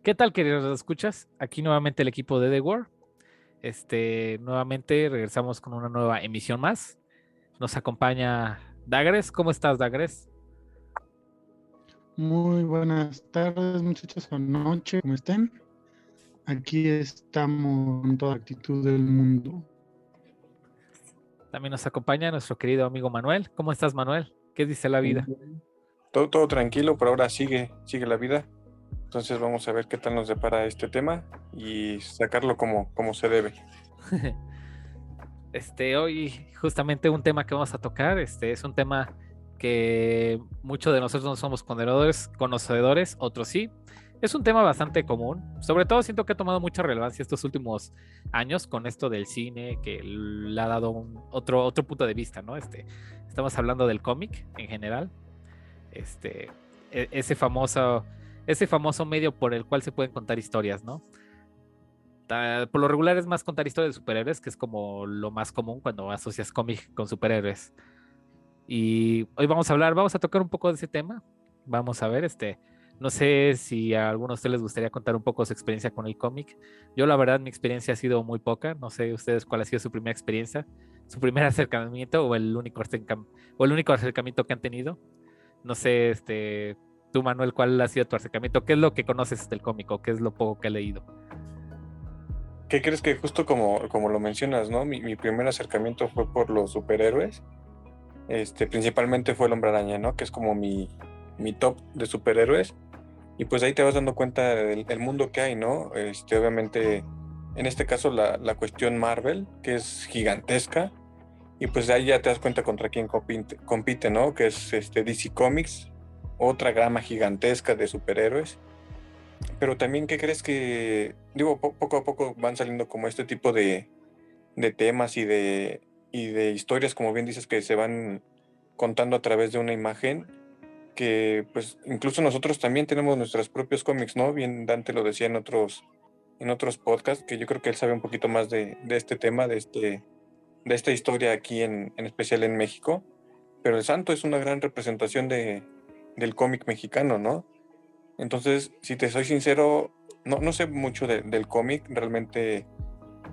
¿Qué tal, queridos escuchas? Aquí nuevamente el equipo de The War. Nuevamente regresamos con una nueva emisión más. Nos acompaña Dagres. ¿Cómo estás, Dagres? Muy buenas tardes, muchachos, o noche, como estén. Aquí estamos con toda actitud del mundo. También nos acompaña nuestro querido amigo Manuel. ¿Cómo estás, Manuel? ¿Qué dice la vida? Todo tranquilo, por ahora sigue la vida. Entonces vamos a ver qué tal nos depara este tema y sacarlo como se debe. Hoy justamente un tema que vamos a tocar, es un tema que muchos de nosotros no somos conocedores, otros sí. Es un tema bastante común, sobre todo siento que ha tomado mucha relevancia estos últimos años con esto del cine, que le ha dado otro punto de vista, ¿no? Estamos hablando del cómic en general, este, ese famoso medio por el cual se pueden contar historias, ¿no? Por lo regular es más contar historias de superhéroes, que es como lo más común cuando asocias cómic con superhéroes. Y hoy vamos a tocar un poco de ese tema. Vamos a ver, no sé si a algunos de ustedes les gustaría contar un poco su experiencia con el cómic. Yo, la verdad, mi experiencia ha sido muy poca. No sé ustedes cuál ha sido su primera experiencia, su primer acercamiento o el único acercamiento que han tenido. No sé, tú, Manuel, ¿cuál ha sido tu acercamiento? ¿Qué es lo que conoces del cómic o qué es lo poco que has leído? ¿Qué crees que justo como lo mencionas, ¿no? Mi primer acercamiento fue por los superhéroes. Principalmente fue el Hombre Araña, ¿no? Que es como mi top de superhéroes. Y pues ahí te vas dando cuenta del mundo que hay, ¿no? Obviamente, en este caso la cuestión Marvel, que es gigantesca. Y pues de ahí ya te das cuenta contra quién compite, ¿no? Que es DC Comics, otra gama gigantesca de superhéroes. Pero también, ¿qué crees que, digo, poco a poco van saliendo como este tipo de temas y de historias, como bien dices, que se van contando a través de una imagen, que pues incluso nosotros también tenemos nuestros propios cómics, ¿no? Bien Dante lo decía en otros podcasts, que yo creo que él sabe un poquito más de este tema, de esta historia aquí en especial en México. Pero el Santo es una gran representación del cómic mexicano, ¿no? Entonces, si te soy sincero, no sé mucho del cómic, realmente,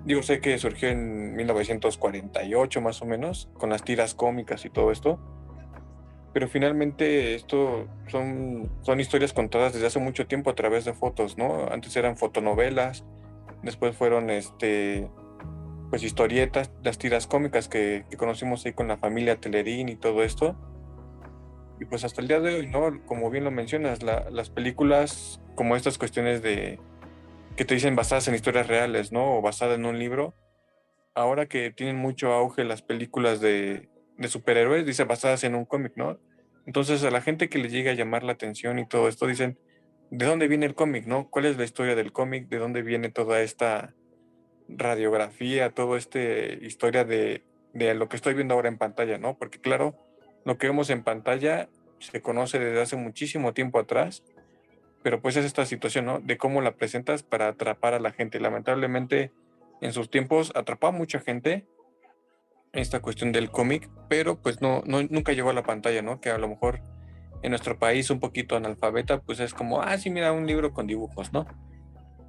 digo, sé que surgió en 1948 más o menos, con las tiras cómicas y todo esto, pero finalmente esto son historias contadas desde hace mucho tiempo a través de fotos, ¿no? Antes eran fotonovelas, después fueron, pues historietas, las tiras cómicas que conocimos ahí con la familia Telerín y todo esto. Y pues hasta el día de hoy, ¿no? Como bien lo mencionas, las películas como estas cuestiones que te dicen basadas en historias reales, ¿no? O basadas en un libro. Ahora que tienen mucho auge las películas de superhéroes, dice basadas en un cómic, ¿no? Entonces a la gente que le llega a llamar la atención y todo esto, dicen, ¿de dónde viene el cómic, no? ¿Cuál es la historia del cómic? ¿De dónde viene toda esta radiografía, toda esta historia de lo que estoy viendo ahora en pantalla, ¿no? Porque claro, lo que vemos en pantalla se conoce desde hace muchísimo tiempo atrás, pero pues es esta situación, ¿no? De cómo la presentas para atrapar a la gente. Lamentablemente, en sus tiempos atrapó a mucha gente esta cuestión del cómic, pero pues nunca llegó a la pantalla, ¿no? Que a lo mejor en nuestro país un poquito analfabeta, pues es como, sí, mira, un libro con dibujos, ¿no?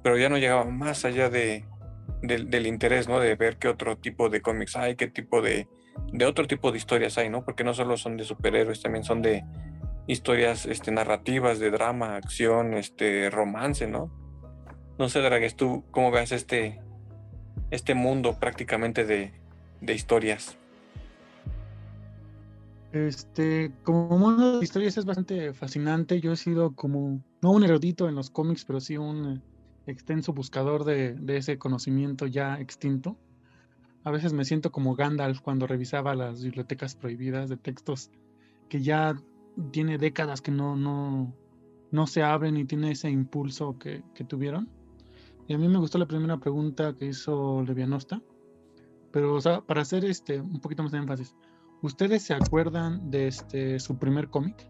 Pero ya no llegaba más allá del interés, ¿no? De ver qué otro tipo de cómics hay, qué tipo de otro tipo de historias hay, ¿no? Porque no solo son de superhéroes, también son de historias narrativas, de drama, acción, romance, ¿no? No sé, Dragues, tú cómo veas este mundo prácticamente de historias. Como mundo de historias es bastante fascinante. Yo he sido como, no un erudito en los cómics, pero sí un extenso buscador de ese conocimiento ya extinto. A veces me siento como Gandalf cuando revisaba las bibliotecas prohibidas de textos que ya tiene décadas que no se abren y tiene ese impulso que tuvieron. Y a mí me gustó la primera pregunta que hizo Levianosta, pero o sea, para hacer un poquito más de énfasis, ¿ustedes se acuerdan de su primer cómic?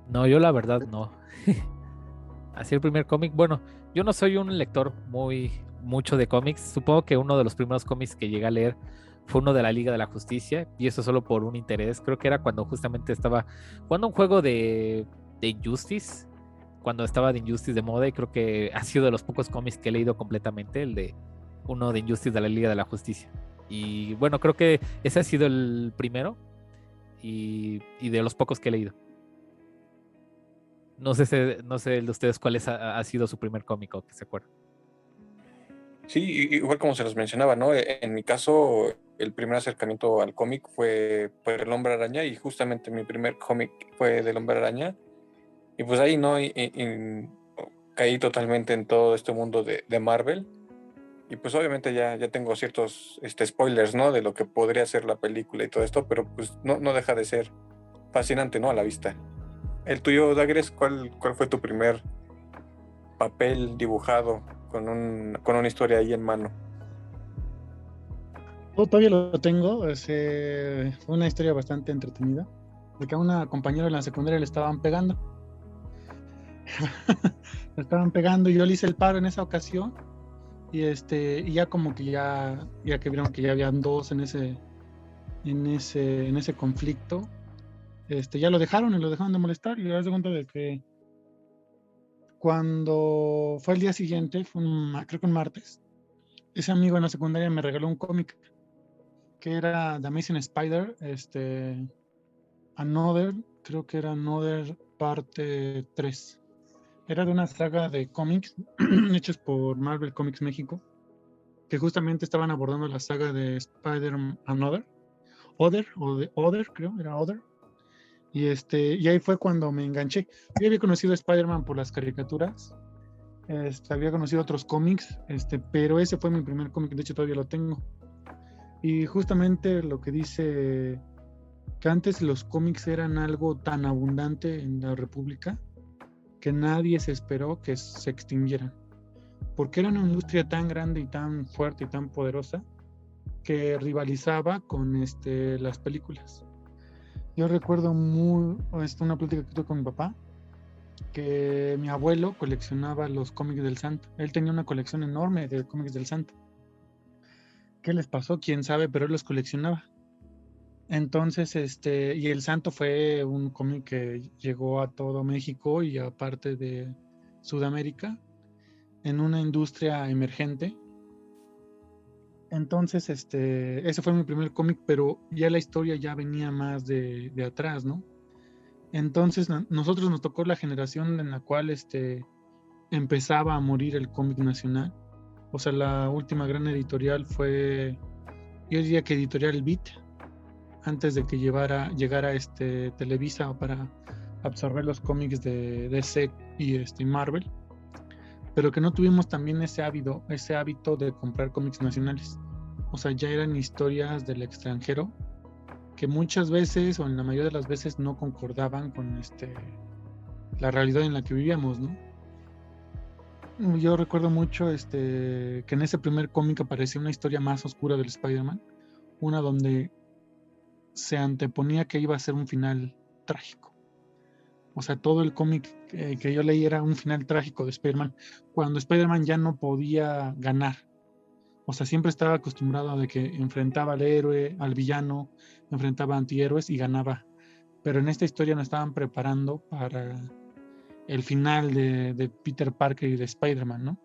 No, yo la verdad no. Así el primer cómic, bueno, yo no soy un lector mucho de cómics. Supongo que uno de los primeros cómics que llegué a leer fue uno de la Liga de la Justicia, y eso solo por un interés. Creo que era cuando justamente estaba jugando un juego de Injustice, cuando estaba de Injustice de moda, y creo que ha sido de los pocos cómics que he leído completamente, el de uno de Injustice de la Liga de la Justicia. Y bueno, creo que ese ha sido el primero y de los pocos que he leído. No sé, no sé el de ustedes cuál ha sido su primer cómic o que se acuerdan. Sí, igual como se los mencionaba, ¿no? En mi caso, el primer acercamiento al cómic fue por El Hombre Araña, y justamente mi primer cómic fue del Hombre Araña. Y pues ahí, ¿no? Caí totalmente en todo este mundo de Marvel. Y pues obviamente ya tengo ciertos spoilers, ¿no? De lo que podría ser la película y todo esto, pero pues no deja de ser fascinante, ¿no? A la vista. El tuyo, Dagres, ¿cuál fue tu primer papel dibujado con una historia ahí en mano? Yo todavía lo tengo, fue una historia bastante entretenida, porque a una compañera en la secundaria le estaban pegando. Le estaban pegando y yo le hice el paro en esa ocasión, y ya como que ya que vieron que ya habían dos en ese conflicto, ya lo dejaron de molestar, y ya se cuenta de que cuando fue el día siguiente, creo que un martes, ese amigo en la secundaria me regaló un cómic que era The Amazing Spider, creo que era Another parte 3. Era de una saga de cómics hechos por Marvel Comics México, que justamente estaban abordando la saga de Spider-Man Other, creo, era Other. Y ahí fue cuando me enganché. Yo había conocido a Spider-Man por las caricaturas, había conocido otros cómics, pero ese fue mi primer cómic, de hecho todavía lo tengo. Y justamente lo que dice, que antes los cómics eran algo tan abundante en la República que nadie se esperó que se extinguieran, porque era una industria tan grande y tan fuerte y tan poderosa que rivalizaba con las películas. Yo recuerdo una plática que tuve con mi papá, que mi abuelo coleccionaba los cómics del Santo. Él tenía una colección enorme de cómics del Santo. ¿Qué les pasó? Quién sabe, pero él los coleccionaba. Entonces, y El Santo fue un cómic que llegó a todo México y a parte de Sudamérica en una industria emergente. Entonces, ese fue mi primer cómic, pero ya la historia ya venía más de atrás, ¿no? Entonces, nosotros nos tocó la generación en la cual empezaba a morir el cómic nacional. O sea, la última gran editorial fue, yo diría que Editorial Beat, antes de que llegara Televisa para absorber los cómics de DC y Marvel, pero que no tuvimos también ese hábito de comprar cómics nacionales. O sea, ya eran historias del extranjero que muchas veces, o en la mayoría de las veces, no concordaban con la realidad en la que vivíamos, ¿no? Yo recuerdo mucho que en ese primer cómic aparecía una historia más oscura del Spider-Man, una donde se anteponía que iba a ser un final trágico. O sea, todo el cómic que yo leí era un final trágico de Spider-Man, cuando Spider-Man ya no podía ganar. O sea, siempre estaba acostumbrado a de que enfrentaba al héroe, al villano, enfrentaba a antihéroes y ganaba. Pero en esta historia nos estaban preparando para el final de Peter Parker y de Spider-Man, ¿no?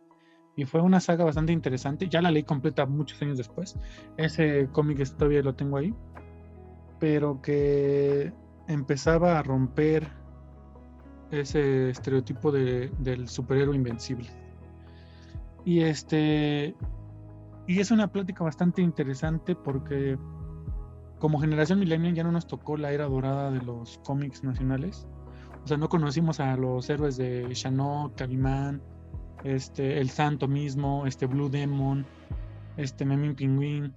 Y fue una saga bastante interesante. Ya la leí completa muchos años después. Ese cómic todavía lo tengo ahí. Pero que empezaba a romper ese estereotipo del superhéroe invencible. Y es una plática bastante interesante porque como generación millennial ya no nos tocó la era dorada de los cómics nacionales. O sea, no conocimos a los héroes de Shanok, Calimán, El Santo mismo, Blue Demon, Memín Pingüín.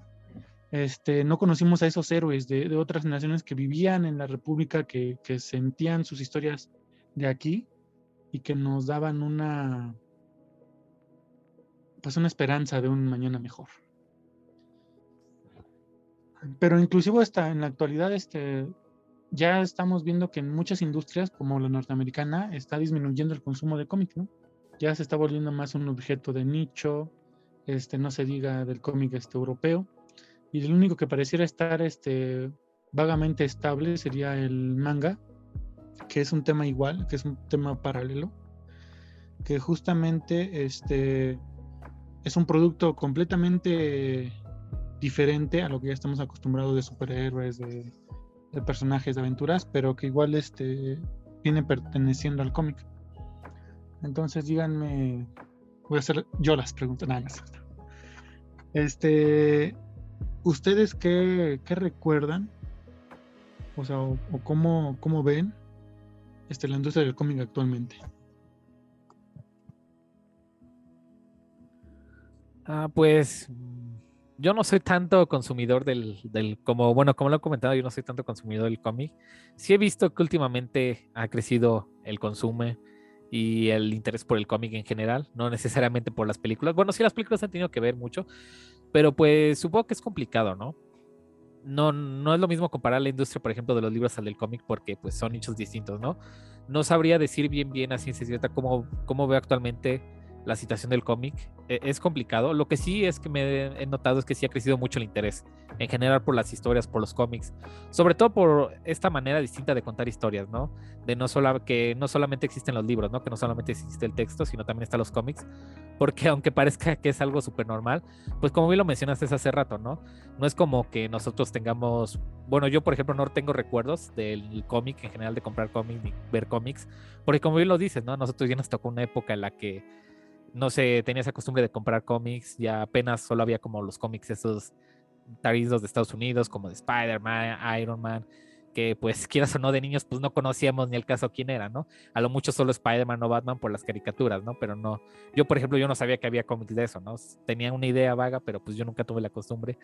No conocimos a esos héroes de otras naciones que vivían en la República, que sentían sus historias de aquí y que nos daban una esperanza de un mañana mejor. Pero inclusive hasta en la actualidad ya estamos viendo que en muchas industrias como la norteamericana está disminuyendo el consumo de cómics, ¿no? Ya se está volviendo más un objeto de nicho, no se diga del cómic europeo, y el único que pareciera estar vagamente estable sería el manga, que es un tema igual, que es un tema paralelo, que justamente es un producto completamente diferente a lo que ya estamos acostumbrados de superhéroes, de personajes de aventuras, pero que igual viene perteneciendo al cómic. Entonces díganme, voy a hacer yo las preguntas. Nada, no es cierto. ¿Ustedes qué recuerdan? O sea, o cómo ven la industria del cómic actualmente. Pues yo no soy tanto consumidor como lo he comentado, yo no soy tanto consumidor del cómic. Sí he visto que últimamente ha crecido el consumo y el interés por el cómic en general, no necesariamente por las películas. Bueno, sí, las películas han tenido que ver mucho, pero pues supongo que es complicado, ¿no? No es lo mismo comparar la industria, por ejemplo, de los libros al del cómic, porque pues son nichos distintos, ¿no? No sabría decir bien a ciencia cierta cómo veo actualmente la situación del cómic. Es complicado. Lo que sí es que he notado es que sí ha crecido mucho el interés en general por las historias, por los cómics, sobre todo por esta manera distinta de contar historias, ¿no? Que no solamente existen los libros, ¿no? Que no solamente existe el texto, sino también están los cómics, porque aunque parezca que es algo súper normal, pues como bien lo mencionaste hace rato, ¿no? No es como que nosotros tengamos, bueno, yo por ejemplo no tengo recuerdos del cómic en general, de comprar cómics ni ver cómics, porque como bien lo dices, ¿no? Nosotros ya nos tocó una época en la que no se tenía esa costumbre de comprar cómics, ya apenas solo había como los cómics esos taridos de Estados Unidos, como de Spider-Man, Iron Man, que pues quieras o no de niños pues no conocíamos ni el caso quién era, ¿no? A lo mucho solo Spider-Man o Batman por las caricaturas, ¿no? Pero no, yo por ejemplo yo no sabía que había cómics de eso, ¿no? Tenía una idea vaga, pero pues yo nunca tuve la costumbre.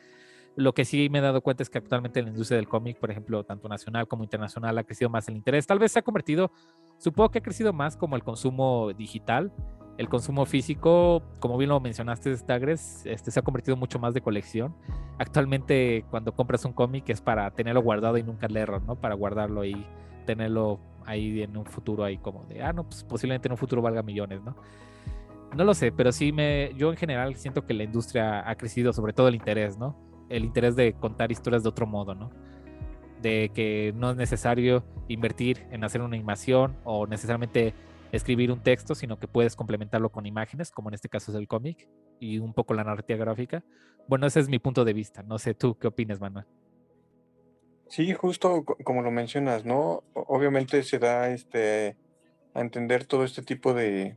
Lo que sí me he dado cuenta es que actualmente en la industria del cómic, por ejemplo, tanto nacional como internacional, ha crecido más el interés. Tal vez se ha convertido, supongo que ha crecido más como el consumo digital. El consumo físico, como bien lo mencionaste, Stagres, se ha convertido mucho más de colección. Actualmente, cuando compras un cómic es para tenerlo guardado y nunca leerlo, ¿no? Para guardarlo y tenerlo ahí en un futuro, ahí como de, no, pues posiblemente en un futuro valga millones, ¿no? No lo sé, pero yo en general siento que la industria ha crecido, sobre todo el interés, ¿no? El interés de contar historias de otro modo, ¿no? De que no es necesario invertir en hacer una animación o necesariamente escribir un texto, sino que puedes complementarlo con imágenes, como en este caso es el cómic, y un poco la narrativa gráfica. Bueno, ese es mi punto de vista. No sé tú qué opinas, Manuel. Sí, justo como lo mencionas, ¿no? Obviamente se da a entender todo este tipo de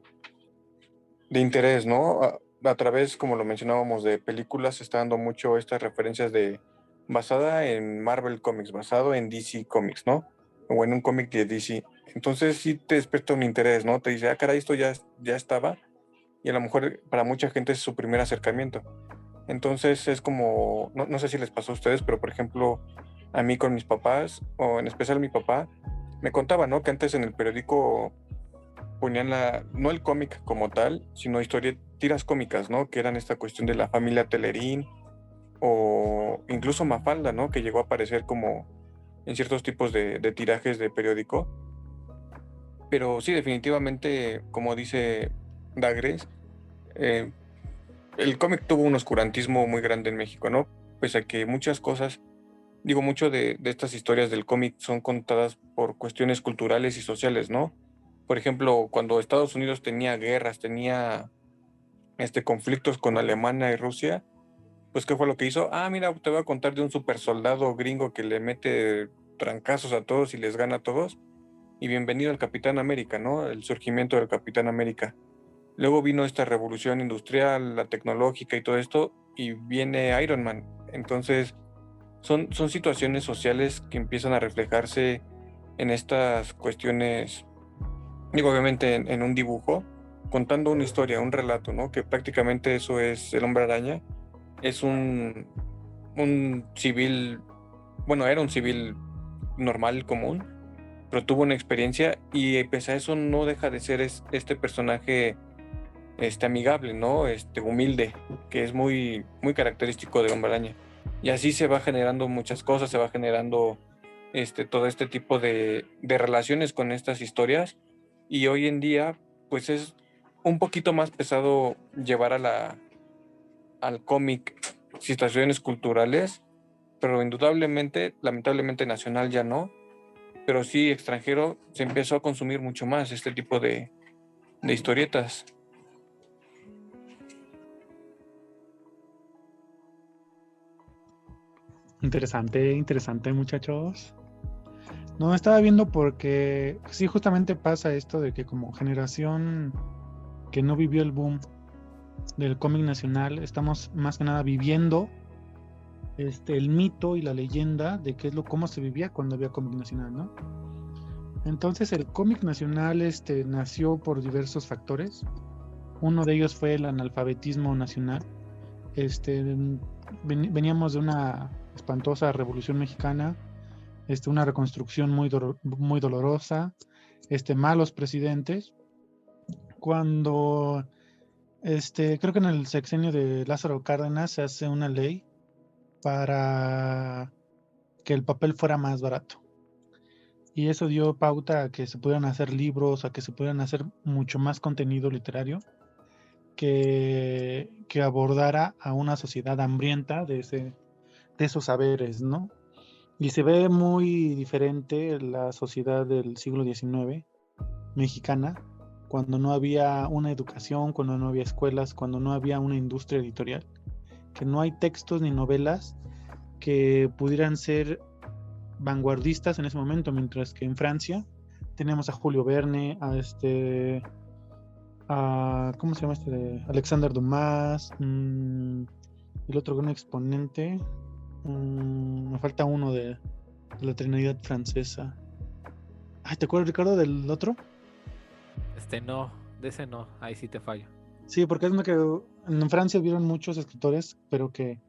interés, ¿no? A través, como lo mencionábamos, de películas, se está dando mucho estas referencias basada en Marvel Comics, basado en DC Comics, ¿no? O en un cómic de DC. Entonces sí te despierta un interés, ¿no? Te dice, caray, esto ya estaba, y a lo mejor para mucha gente es su primer acercamiento. Entonces es como, no sé si les pasó a ustedes, pero por ejemplo, a mí con mis papás, o en especial mi papá, me contaba, ¿no? Que antes en el periódico ponían no el cómic como tal, sino tiras cómicas, ¿no? Que eran esta cuestión de la familia Telerín o incluso Mafalda, ¿no? Que llegó a aparecer como en ciertos tipos de tirajes de periódico. Pero sí, definitivamente, como dice Dagres, eh, el cómic tuvo un oscurantismo muy grande en México, ¿no? Pese a que muchas cosas, digo, mucho de estas historias del cómic son contadas por cuestiones culturales y sociales, ¿no? Por ejemplo, cuando Estados Unidos tenía guerras, tenía conflictos con Alemania y Rusia, pues ¿qué fue lo que hizo? Mira, te voy a contar de un super soldado gringo que le mete trancazos a todos y les gana a todos. Y bienvenido al Capitán América, ¿no? El surgimiento del Capitán América. Luego vino esta revolución industrial, la tecnológica y todo esto, y viene Iron Man. Entonces, son situaciones sociales que empiezan a reflejarse en estas cuestiones, digo, obviamente en un dibujo, contando una historia, un relato, ¿no? Que prácticamente eso es el Hombre Araña. Es un civil, bueno, era un civil normal, común, pero tuvo una experiencia y pese a eso no deja de ser este personaje amigable, ¿no? Humilde, que es muy, muy característico de Hombre Araña. Y así se va generando muchas cosas, se va generando todo este tipo de relaciones con estas historias. Y hoy en día, pues es un poquito más pesado llevar al cómic situaciones culturales, pero indudablemente, lamentablemente nacional ya no, pero sí extranjero, se empezó a consumir mucho más este tipo de historietas. Interesante, interesante, muchachos. No, estaba viendo porque sí, justamente pasa esto de que como generación que no vivió el boom del cómic nacional, estamos más que nada viviendo el mito y la leyenda de qué es cómo se vivía cuando había cómic nacional, ¿no? Entonces el cómic nacional nació por diversos factores. Uno de ellos fue el analfabetismo nacional. Veníamos de una espantosa revolución mexicana, una reconstrucción muy dolorosa, malos presidentes. Cuando creo que en el sexenio de Lázaro Cárdenas se hace una ley para que el papel fuera más barato. Y eso dio pauta a que se pudieran hacer libros, a que se pudieran hacer mucho más contenido literario que abordara a una sociedad hambrienta de esos saberes, ¿no? Y se ve muy diferente la sociedad del siglo XIX mexicana, cuando no había una educación, cuando no había escuelas, cuando no había una industria editorial, que no hay textos ni novelas que pudieran ser vanguardistas en ese momento, mientras que en Francia tenemos a Julio Verne, ¿cómo se llama de Alexander Dumas, el otro gran exponente, me falta uno de la Trinidad francesa. Ay, ¿te acuerdas, Ricardo, del otro? No, de ese no, ahí sí te fallo. Sí, porque es uno que en Francia vieron muchos escritores, pero que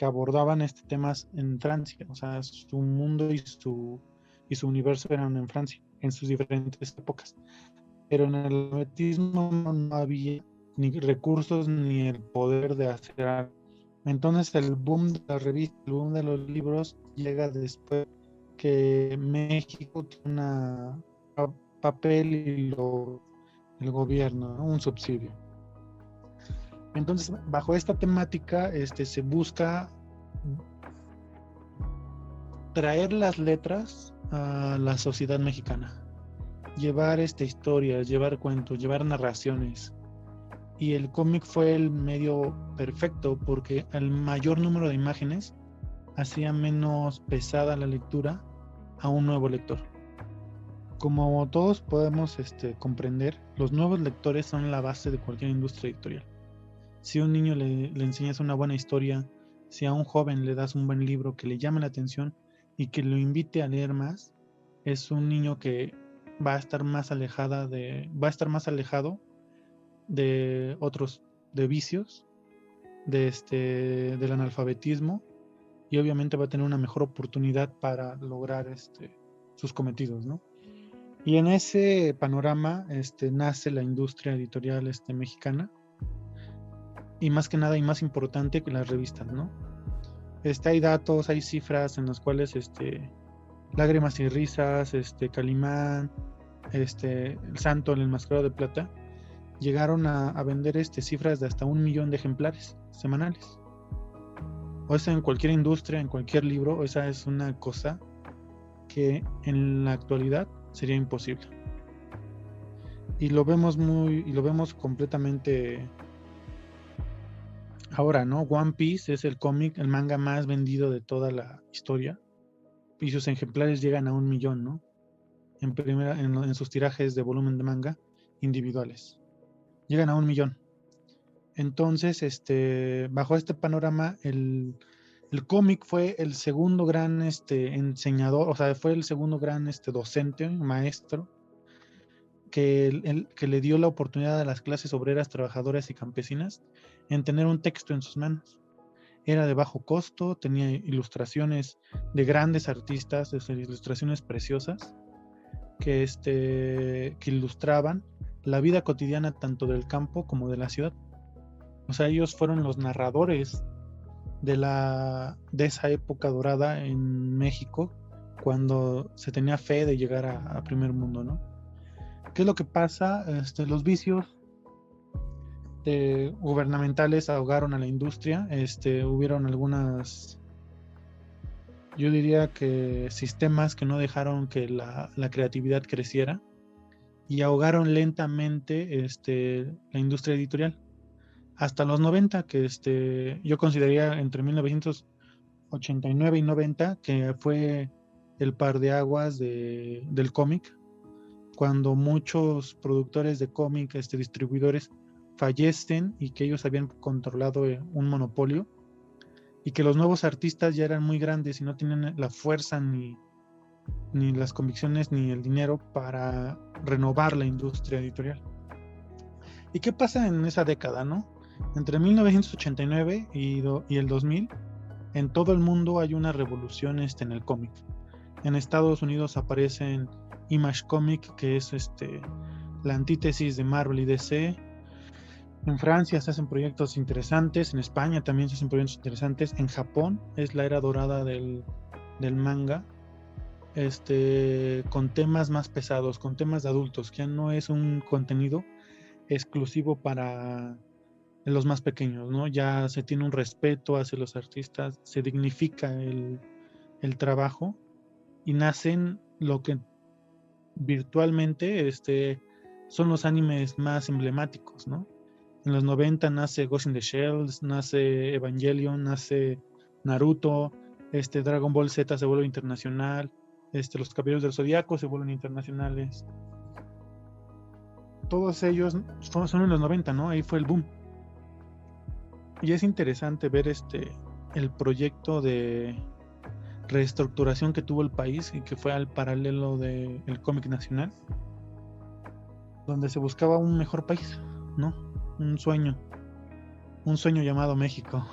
abordaban temas en Francia, o sea, su mundo y su universo eran en Francia, en sus diferentes épocas. Pero en el alfabetismo no había ni recursos ni el poder de hacer algo. Entonces el boom de la revista, el boom de los libros llega después que México tiene un papel y el gobierno, ¿no? Un subsidio. Entonces, bajo esta temática, se busca traer las letras a la sociedad mexicana, llevar historias, llevar cuentos, llevar narraciones. Y el cómic fue el medio perfecto porque el mayor número de imágenes hacía menos pesada la lectura a un nuevo lector. Como todos podemos comprender, los nuevos lectores son la base de cualquier industria editorial. Si a un niño le enseñas una buena historia, si a un joven le das un buen libro que le llame la atención y que lo invite a leer más, es un niño que va a estar más alejado de otros, de vicios, del analfabetismo, y obviamente va a tener una mejor oportunidad para lograr sus cometidos, ¿no? Y en ese panorama nace la industria editorial mexicana, y más que nada y más importante que las revistas, ¿no? Hay datos, hay cifras en las cuales Lágrimas y Risas, Calimán, El Santo, el Enmascarado de Plata, llegaron a vender cifras de hasta 1 millón de ejemplares semanales. O sea, en cualquier industria, en cualquier libro, esa es una cosa que en la actualidad sería imposible. Y lo vemos completamente ahora, ¿no? One Piece es el cómic, el manga más vendido de toda la historia, y sus ejemplares llegan a 1 millón, ¿no? En sus tirajes de volumen de manga individuales. Llegan a 1 millón. Entonces, bajo este panorama, el cómic fue el segundo gran enseñador, o sea, fue el segundo gran docente, maestro, que le dio la oportunidad a las clases obreras, trabajadoras y campesinas en tener un texto en sus manos. Era de bajo costo, tenía ilustraciones de grandes artistas, ilustraciones preciosas que ilustraban la vida cotidiana tanto del campo como de la ciudad. O sea, ellos fueron los narradores de esa época dorada en México, cuando se tenía fe de llegar a primer mundo, ¿no? ¿Qué es lo que pasa? Los vicios gubernamentales ahogaron a la industria. Hubieron algunas yo diría que sistemas que no dejaron que la creatividad creciera y ahogaron lentamente la industria editorial. Hasta los 90, que yo consideraría entre 1989 y 90, que fue el parteaguas del cómic, cuando muchos productores de cómic, distribuidores, fallecen y que ellos habían controlado un monopolio, y que los nuevos artistas ya eran muy grandes y no tenían la fuerza ni las convicciones ni el dinero para renovar la industria editorial. ¿Y qué pasa en esa década, no? Entre 1989 y el 2000, en todo el mundo hay una revolución en el cómic. En Estados Unidos aparecen Image Comic, que es la antítesis de Marvel y DC. En Francia se hacen proyectos interesantes, en España también se hacen proyectos interesantes, en Japón es la era dorada del manga, con temas más pesados, con temas de adultos, que ya no es un contenido exclusivo para los más pequeños, ¿no? Ya se tiene un respeto hacia los artistas, se dignifica el trabajo y nacen lo que virtualmente son los animes más emblemáticos, ¿no? En los 90 nace Ghost in the Shell, nace Evangelion, nace Naruto, Dragon Ball Z se vuelve internacional, los Caballeros del Zodiaco se vuelven internacionales. Todos ellos son en los 90, ¿no? Ahí fue el boom. Y es interesante ver el proyecto de reestructuración que tuvo el país y que fue al paralelo del cómic nacional, donde se buscaba un mejor país, ¿no? Un sueño llamado México.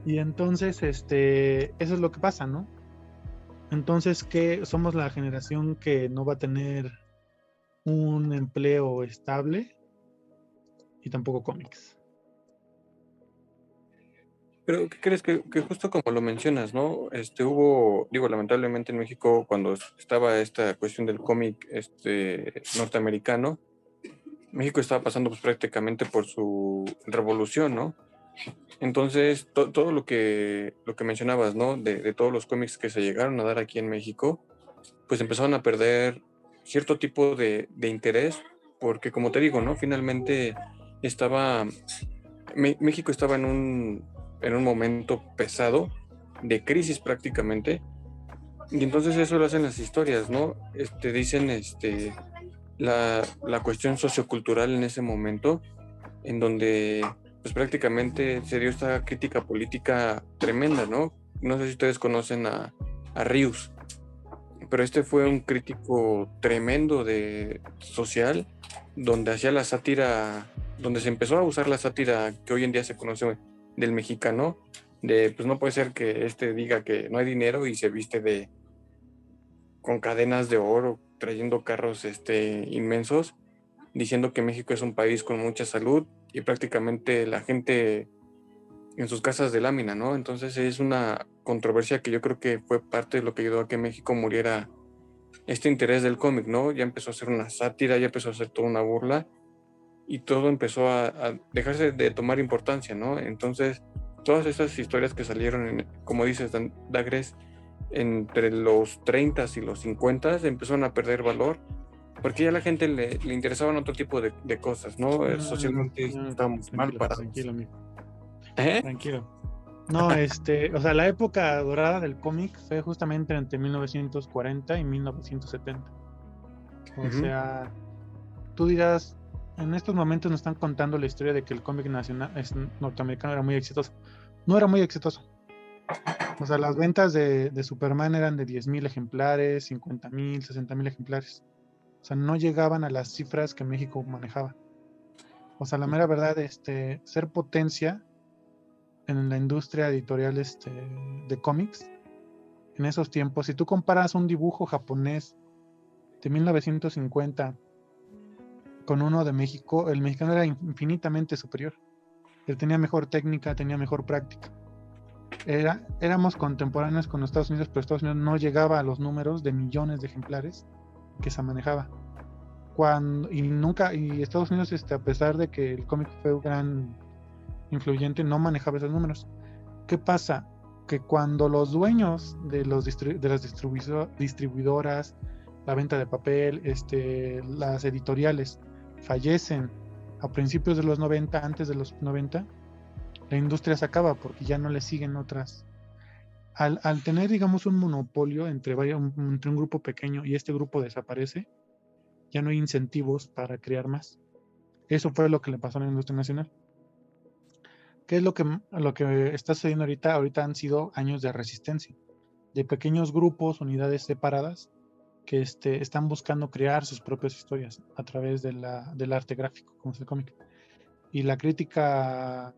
Y entonces eso es lo que pasa, ¿no? Entonces, que somos la generación que no va a tener un empleo estable y tampoco cómics. Pero ¿qué crees? Que justo como lo mencionas, ¿no? Lamentablemente en México, cuando estaba esta cuestión del cómic norteamericano, México estaba pasando pues prácticamente por su revolución, ¿no? Entonces, todo lo que mencionabas, ¿no? De todos los cómics que se llegaron a dar aquí en México, pues empezaron a perder cierto tipo de interés, porque como te digo, ¿no? Finalmente México estaba en un momento pesado, de crisis prácticamente, y entonces eso lo hacen las historias, ¿no? Dicen la cuestión sociocultural en ese momento, en donde pues prácticamente se dio esta crítica política tremenda, ¿no? No sé si ustedes conocen a Rius, pero fue un crítico tremendo de social, donde hacía la sátira, donde se empezó a usar la sátira que hoy en día se conoce del mexicano, de pues no puede ser que diga que no hay dinero y se viste con cadenas de oro, trayendo carros inmensos, diciendo que México es un país con mucha salud y prácticamente la gente en sus casas de lámina, ¿no? Entonces es una controversia que yo creo que fue parte de lo que ayudó a que México muriera este interés del cómic, ¿no? Ya empezó a ser una sátira, ya empezó a ser toda una burla y todo empezó a dejarse de tomar importancia, ¿no? Entonces todas esas historias que salieron, como dices, Dagres, entre los 30 y los 50 empezaron a perder valor, porque ya a la gente le interesaban otro tipo de cosas, ¿no? Socialmente estábamos mal parados. Tranquilo, amigo. Tranquilo. No, o sea, la época dorada del cómic fue justamente entre 1940 y 1970. O sea, tú dirás, en estos momentos nos están contando la historia de que el cómic norteamericano era muy exitoso. No era muy exitoso. O sea, las ventas de Superman eran de 10,000 ejemplares, 50,000, 60,000 ejemplares. O sea, no llegaban a las cifras que México manejaba. O sea, la mera verdad, ser potencia en la industria editorial de cómics en esos tiempos, si tú comparas un dibujo japonés de 1950 con uno de México, el mexicano era infinitamente superior. Él tenía mejor técnica, tenía mejor práctica. Éramos contemporáneos con los Estados Unidos, pero Estados Unidos no llegaba a los números de millones de ejemplares que se manejaba. Y Estados Unidos, a pesar de que el cómic fue un gran influyente, no manejaba esos números. ¿qué pasa? Que cuando los dueños de las distribuidoras, la venta de papel, las editoriales fallecen a principios de los 90, antes de los 90, la industria se acaba porque ya no le siguen otras. Al tener, digamos, un monopolio entre un grupo pequeño y este grupo desaparece, ya no hay incentivos para crear más. Eso fue lo que le pasó a la industria nacional. ¿Qué es lo que está sucediendo ahorita? Ahorita han sido años de resistencia, de pequeños grupos, unidades separadas, que están buscando crear sus propias historias a través del arte gráfico, como es el cómic. Y la crítica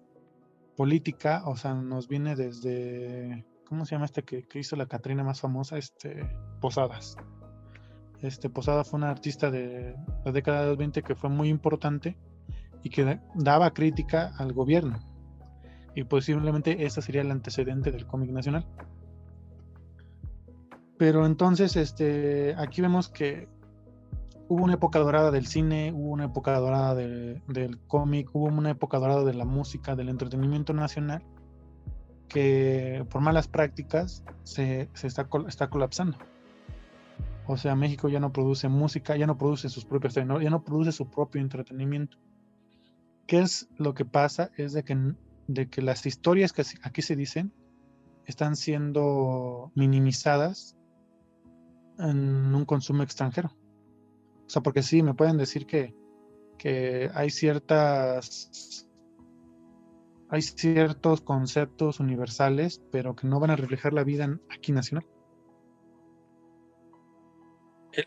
política, o sea, nos viene desde, ¿cómo se llama que hizo la Catrina más famosa? Posadas. Posada fue una artista de la década de los 20 que fue muy importante y que daba crítica al gobierno. Y posiblemente ese sería el antecedente del cómic nacional. Pero entonces, aquí vemos que hubo una época dorada del cine, hubo una época dorada del cómic, hubo una época dorada de la música, del entretenimiento nacional, que por malas prácticas se está colapsando. O sea, México ya no produce música, ya no produce sus propios, ya no produce su propio entretenimiento. ¿Qué es lo que pasa? Es de que las historias que aquí se dicen están siendo minimizadas en un consumo extranjero. O sea, porque sí, me pueden decir que hay ciertos conceptos universales, pero que no van a reflejar la vida aquí nacional.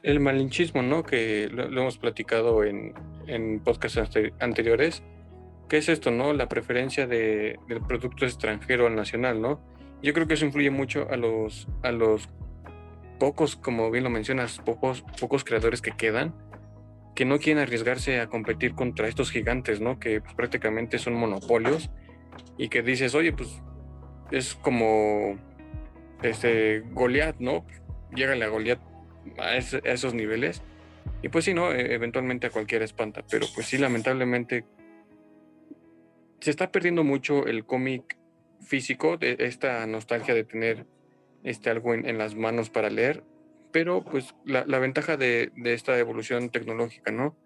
El malinchismo, ¿no? Que lo hemos platicado en podcasts anteriores. ¿Qué es esto, no? La preferencia del producto extranjero al nacional, ¿no? Yo creo que eso influye mucho a los pocos, como bien lo mencionas, pocos creadores que quedan, que no quieren arriesgarse a competir contra estos gigantes, ¿no? Que pues, prácticamente son monopolios y que dices, oye, pues es como Goliat, ¿no? Llégale a Goliat a esos niveles y pues sí, ¿no? Eventualmente a cualquiera espanta, pero pues sí, lamentablemente se está perdiendo mucho el cómic físico, de esta nostalgia de tener algo en las manos para leer, pero pues la ventaja de esta evolución tecnológica, ¿no?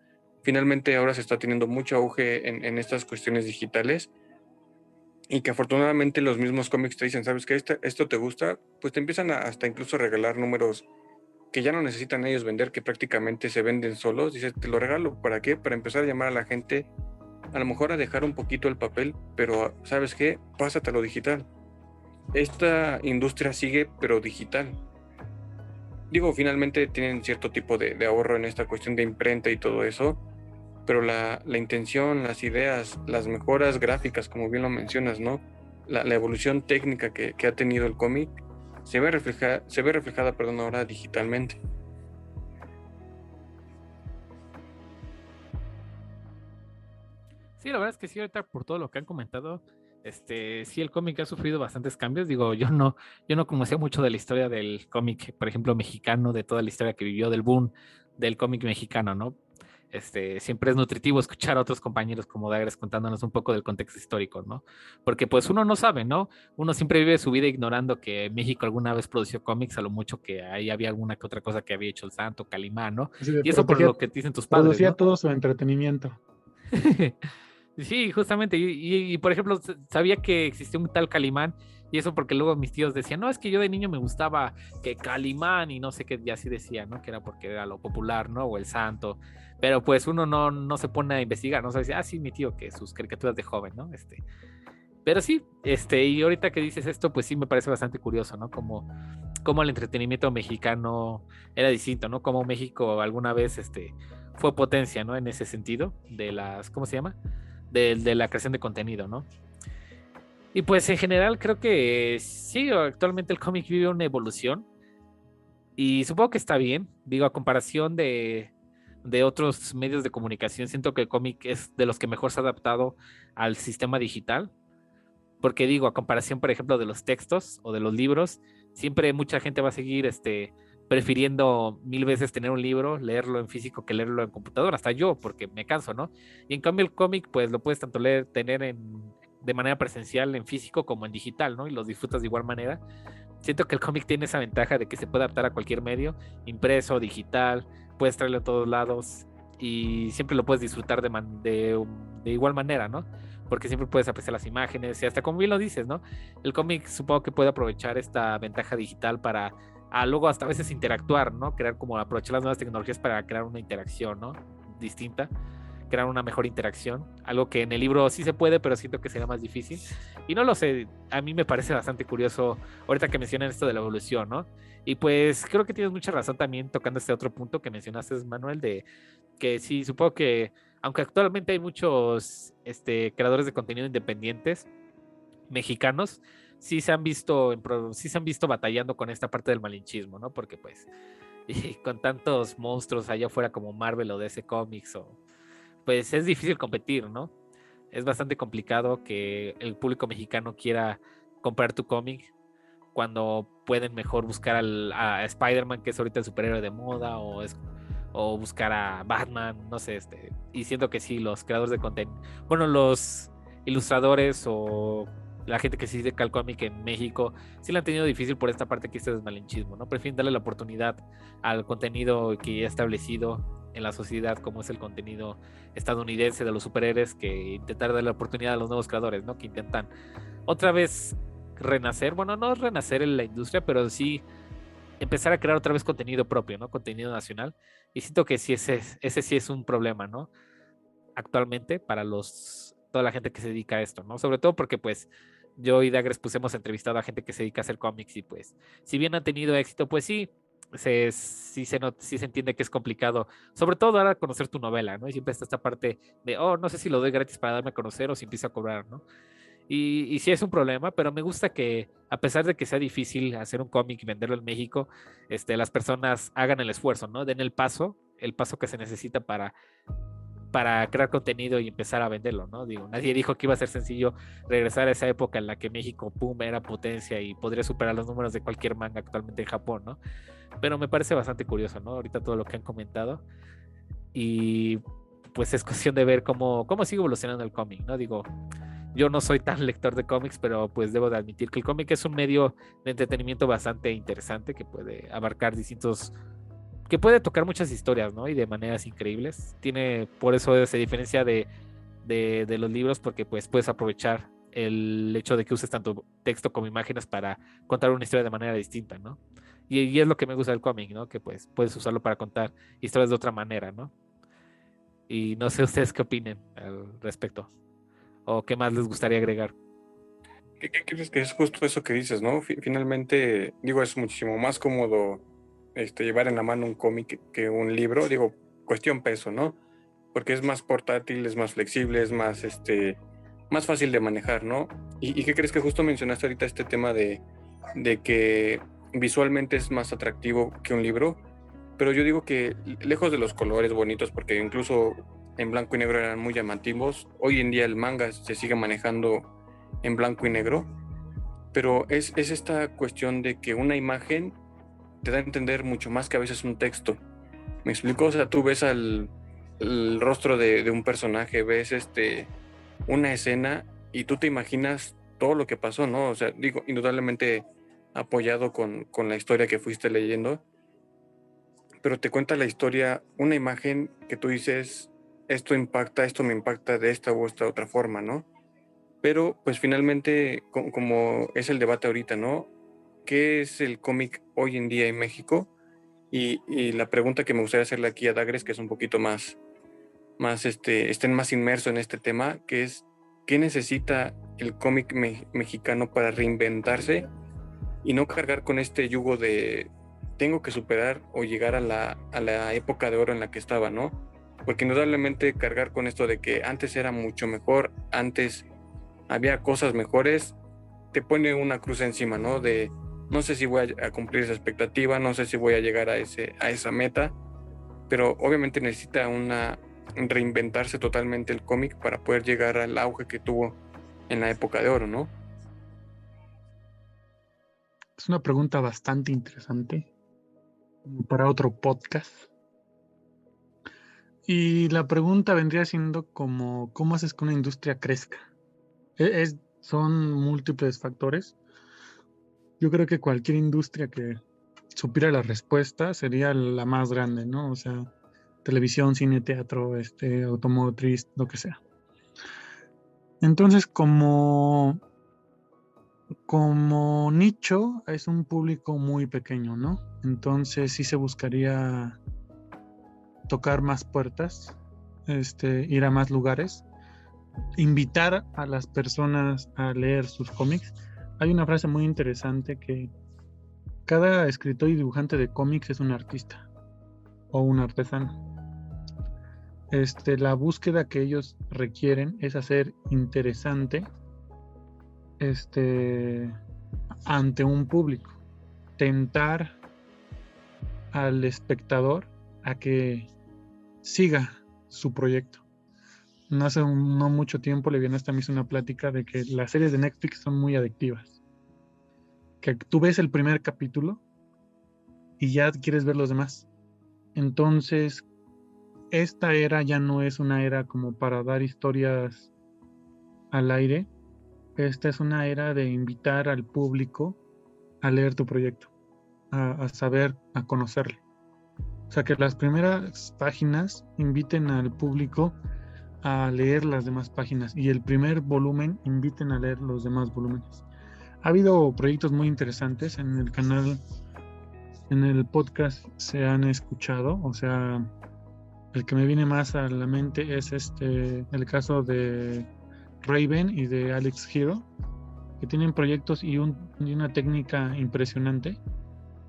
Finalmente ahora se está teniendo mucho auge en estas cuestiones digitales y que afortunadamente los mismos cómics te dicen, ¿sabes qué? Esto te gusta, pues te empiezan hasta incluso regalar números que ya no necesitan ellos vender, que prácticamente se venden solos. Dices, te lo regalo, ¿para qué? Para empezar a llamar a la gente, a lo mejor a dejar un poquito el papel, pero ¿sabes qué? Pásate a lo digital. Esta industria sigue, pero digital. Digo, finalmente tienen cierto tipo de ahorro en esta cuestión de imprenta y todo eso, pero la intención, las ideas, las mejoras gráficas, como bien lo mencionas, ¿no? La evolución técnica que ha tenido el cómic se ve reflejada, ahora digitalmente. Sí, la verdad es que sí, ahorita por todo lo que han comentado, sí, el cómic ha sufrido bastantes cambios. Digo, yo no conocía mucho de la historia del cómic, por ejemplo, mexicano, de toda la historia que vivió del boom del cómic mexicano, ¿no? Siempre es nutritivo escuchar a otros compañeros como Dagres contándonos un poco del contexto histórico, ¿no? Porque pues uno no sabe, ¿no? Uno siempre vive su vida ignorando que México alguna vez produció cómics, a lo mucho que ahí había alguna que otra cosa que había hecho el Santo, Calimán, ¿no? Y eso por lo que dicen tus padres, producía ¿no? todo su entretenimiento. Sí, justamente. Y, por ejemplo, sabía que existía un tal Calimán, y eso porque luego mis tíos decían, no, es que yo de niño me gustaba que Calimán y no sé qué, y así decía, ¿no? Que era porque era lo popular, ¿no? O el santo. Pero pues uno no se pone a investigar, ¿no? O sea, dice, sí, mi tío, que sus caricaturas de joven, ¿no? Pero sí, y ahorita que dices esto, pues sí me parece bastante curioso, ¿no? Como el entretenimiento mexicano era distinto, ¿no? Como México alguna vez, fue potencia, ¿no? En ese sentido, de las, ¿cómo se llama? De la creación de contenido, ¿no? Y pues en general creo que sí, actualmente el cómic vive una evolución y supongo que está bien, digo, a comparación de otros medios de comunicación, siento que el cómic es de los que mejor se ha adaptado al sistema digital, porque digo, a comparación, por ejemplo, de los textos o de los libros, siempre mucha gente va a seguir prefiriendo 1000 veces tener un libro, leerlo en físico que leerlo en computadora, hasta yo, porque me canso, ¿no? Y en cambio el cómic, pues lo puedes tanto tener en de manera presencial en físico como en digital, ¿no? Y los disfrutas de igual manera. Siento que el cómic tiene esa ventaja de que se puede adaptar a cualquier medio, impreso, digital, puedes traerlo a todos lados y siempre lo puedes disfrutar de igual manera, ¿no? Porque siempre puedes apreciar las imágenes y hasta como bien lo dices, ¿no? El cómic supongo que puede aprovechar esta ventaja digital para luego hasta a veces interactuar, ¿no? Crear como aprovechar las nuevas tecnologías para crear una interacción, ¿no? Distinta, crear una mejor interacción, algo que en el libro sí se puede, pero siento que será más difícil. Y no lo sé, a mí me parece bastante curioso ahorita que mencionan esto de la evolución, ¿no? Y pues creo que tienes mucha razón también tocando este otro punto que mencionaste, Manuel, de que sí, supongo que aunque actualmente hay muchos creadores de contenido independientes mexicanos, sí se han visto batallando con esta parte del malinchismo, ¿no? Porque pues y con tantos monstruos allá afuera como Marvel o DC Comics pues es difícil competir, ¿no? Es bastante complicado que el público mexicano quiera comprar tu cómic cuando pueden mejor buscar a Spider-Man, que es ahorita el superhéroe de moda, o buscar a Batman, no sé, y siento que sí, los creadores de contenido, bueno, los ilustradores o la gente que se dedica al cómic en México, sí lo han tenido difícil por esta parte que es el malinchismo, ¿no? Prefieren darle la oportunidad al contenido que ya ha establecido en la sociedad, como es el contenido estadounidense de los superhéroes, que intentar darle la oportunidad a los nuevos creadores, ¿no? Que intentan otra vez renacer, bueno, no renacer en la industria, pero sí empezar a crear otra vez contenido propio, ¿no? Contenido nacional. Y siento que sí, ese sí es un problema, ¿no? Actualmente para toda la gente que se dedica a esto, ¿no? Sobre todo porque pues yo y Dagres pues hemos entrevistado a gente que se dedica a hacer cómics y pues si bien han tenido éxito, pues sí, sí se entiende que es complicado, sobre todo dar a conocer tu novela, ¿no? Y siempre está esta parte de, oh, no sé si lo doy gratis para darme a conocer o si empiezo a cobrar, ¿no? Y sí es un problema, pero me gusta que a pesar de que sea difícil hacer un cómic y venderlo en México, las personas hagan el esfuerzo, ¿no? Den el paso que se necesita para crear contenido y empezar a venderlo, ¿no? Digo, nadie dijo que iba a ser sencillo regresar a esa época en la que México, pum, era potencia y podría superar los números de cualquier manga actualmente en Japón, ¿no? Pero me parece bastante curioso, ¿no? Ahorita todo lo que han comentado y pues es cuestión de ver cómo sigue evolucionando el cómic, ¿no? Digo, yo no soy tan lector de cómics, pero pues debo de admitir que el cómic es un medio de entretenimiento bastante interesante que puede abarcar que puede tocar muchas historias, ¿no? Y de maneras increíbles. Por eso se diferencia de los libros, porque pues puedes aprovechar el hecho de que uses tanto texto como imágenes para contar una historia de manera distinta, ¿no? Y es lo que me gusta del cómic, ¿no? Que pues puedes usarlo para contar historias de otra manera, ¿no? Y no sé ustedes qué opinen al respecto. ¿O qué más les gustaría agregar? ¿Qué crees que es justo eso que dices, no? Finalmente, digo, es muchísimo más cómodo llevar en la mano un cómic que un libro, digo, cuestión peso, ¿no? Porque es más portátil, es más flexible, es más, más fácil de manejar, ¿no? ¿Y qué crees que justo mencionaste ahorita este tema de que visualmente es más atractivo que un libro? Pero yo digo que lejos de los colores bonitos, porque incluso en blanco y negro eran muy llamativos, hoy en día el manga se sigue manejando en blanco y negro, pero es esta cuestión de que una imagen te da a entender mucho más que a veces un texto. ¿Me explico? O sea, tú ves el rostro de un personaje, ves una escena y tú te imaginas todo lo que pasó, ¿no? O sea, digo, indudablemente apoyado con la historia que fuiste leyendo, pero te cuenta la historia, una imagen que tú dices, esto me impacta de esta u esta otra forma, ¿no? Pero pues finalmente, como es el debate ahorita, ¿no? ¿Qué es el cómic hoy en día en México? Y la pregunta que me gustaría hacerle aquí a Dagres, que es un poquito estén más inmersos en este tema, que es, ¿qué necesita el cómic mexicano para reinventarse y no cargar con este yugo de tengo que superar o llegar a la época de oro en la que estaba, ¿no? Porque indudablemente cargar con esto de que antes era mucho mejor, antes había cosas mejores, te pone una cruz encima, ¿no? De no sé si voy a cumplir esa expectativa, no sé si voy a llegar a esa meta, pero obviamente necesita reinventarse totalmente el cómic para poder llegar al auge que tuvo en la época de oro, ¿no? Es una pregunta bastante interesante para otro podcast. Y la pregunta vendría siendo como, ¿cómo haces que una industria crezca? Son múltiples factores. Yo creo que cualquier industria que supiera la respuesta sería la más grande, ¿no? O sea, televisión, cine, teatro, automotriz, lo que sea. Entonces, como nicho, es un público muy pequeño, ¿no? Entonces sí se buscaría tocar más puertas, ir a más lugares, invitar a las personas a leer sus cómics. Hay una frase muy interesante que cada escritor y dibujante de cómics es un artista o un artesano. La búsqueda que ellos requieren es hacer interesante ante un público, tentar al espectador a que siga su proyecto. No hace no mucho tiempo le viene hasta mí una plática de que las series de Netflix son muy adictivas, que tú ves el primer capítulo y ya quieres ver los demás. Entonces esta era ya no es una era como para dar historias al aire. Esta es una era de invitar al público a leer tu proyecto, a saber, a conocerle. O sea, que las primeras páginas inviten al público a leer las demás páginas y el primer volumen inviten a leer los demás volúmenes. Ha habido proyectos muy interesantes en el canal, en el podcast se han escuchado, o sea, el que me viene más a la mente es el caso de Raven y de Alex Hero, que tienen proyectos y una técnica impresionante,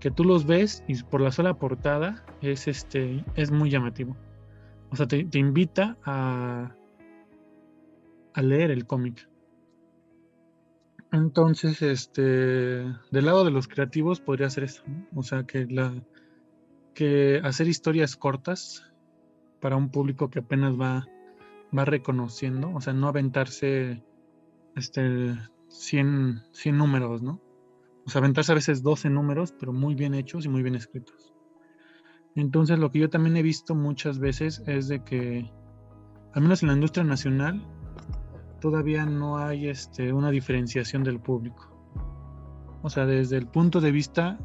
que tú los ves y por la sola portada es muy llamativo. O sea, te invita a leer el cómic. Entonces, del lado de los creativos podría ser eso, ¿no? O sea, que hacer historias cortas para un público que apenas va reconociendo, o sea, no aventarse 100 números, ¿no? O sea, aventarse a veces 12 números, pero muy bien hechos y muy bien escritos. Entonces, lo que yo también he visto muchas veces es de que, al menos en la industria nacional, todavía no hay una diferenciación del público. O sea, desde el punto de vista,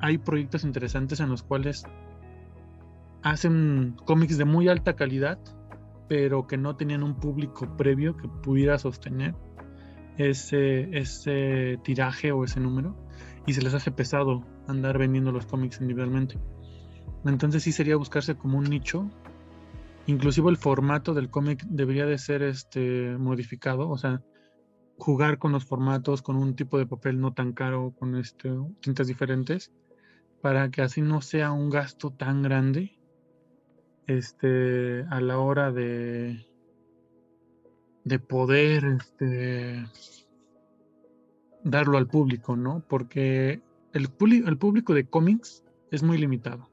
hay proyectos interesantes en los cuales hacen cómics de muy alta calidad, pero que no tenían un público previo que pudiera sostener ese tiraje o ese número, y se les hace pesado andar vendiendo los cómics individualmente. Entonces sí sería buscarse como un nicho. Inclusive el formato del cómic debería de ser modificado, o sea, jugar con los formatos, con un tipo de papel no tan caro, con tintas diferentes, para que así no sea un gasto tan grande a la hora de poder darlo al público, ¿no? Porque el público de cómics es muy limitado.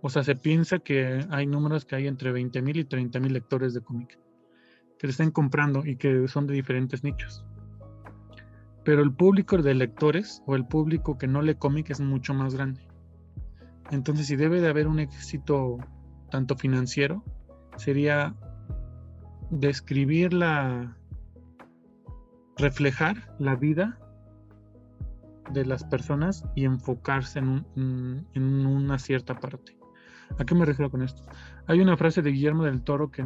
O sea, se piensa que hay números que hay entre 20,000 y 30,000 lectores de cómic que le están comprando y que son de diferentes nichos. Pero el público de lectores o el público que no lee cómic es mucho más grande. Entonces, si debe de haber un éxito tanto financiero, sería reflejar la vida de las personas y enfocarse en una cierta parte. ¿A qué me refiero con esto? Hay una frase de Guillermo del Toro que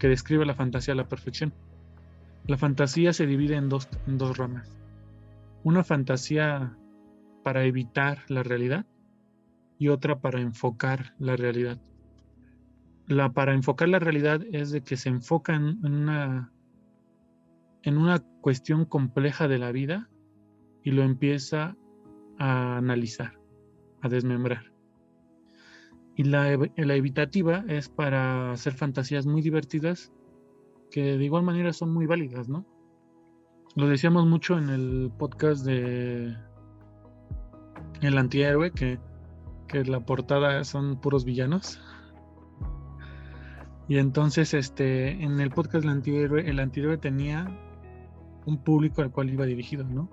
describe la fantasía a la perfección. La fantasía se divide en dos ramas. Una fantasía para evitar la realidad y otra para enfocar la realidad. Para enfocar la realidad es de que se enfoca en una cuestión compleja de la vida y lo empieza a analizar, a desmembrar. Y la evitativa es para hacer fantasías muy divertidas que de igual manera son muy válidas, ¿no? Lo decíamos mucho en el podcast de El Antihéroe, que la portada son puros villanos. Y entonces en el podcast el Antihéroe tenía un público al cual iba dirigido, ¿no?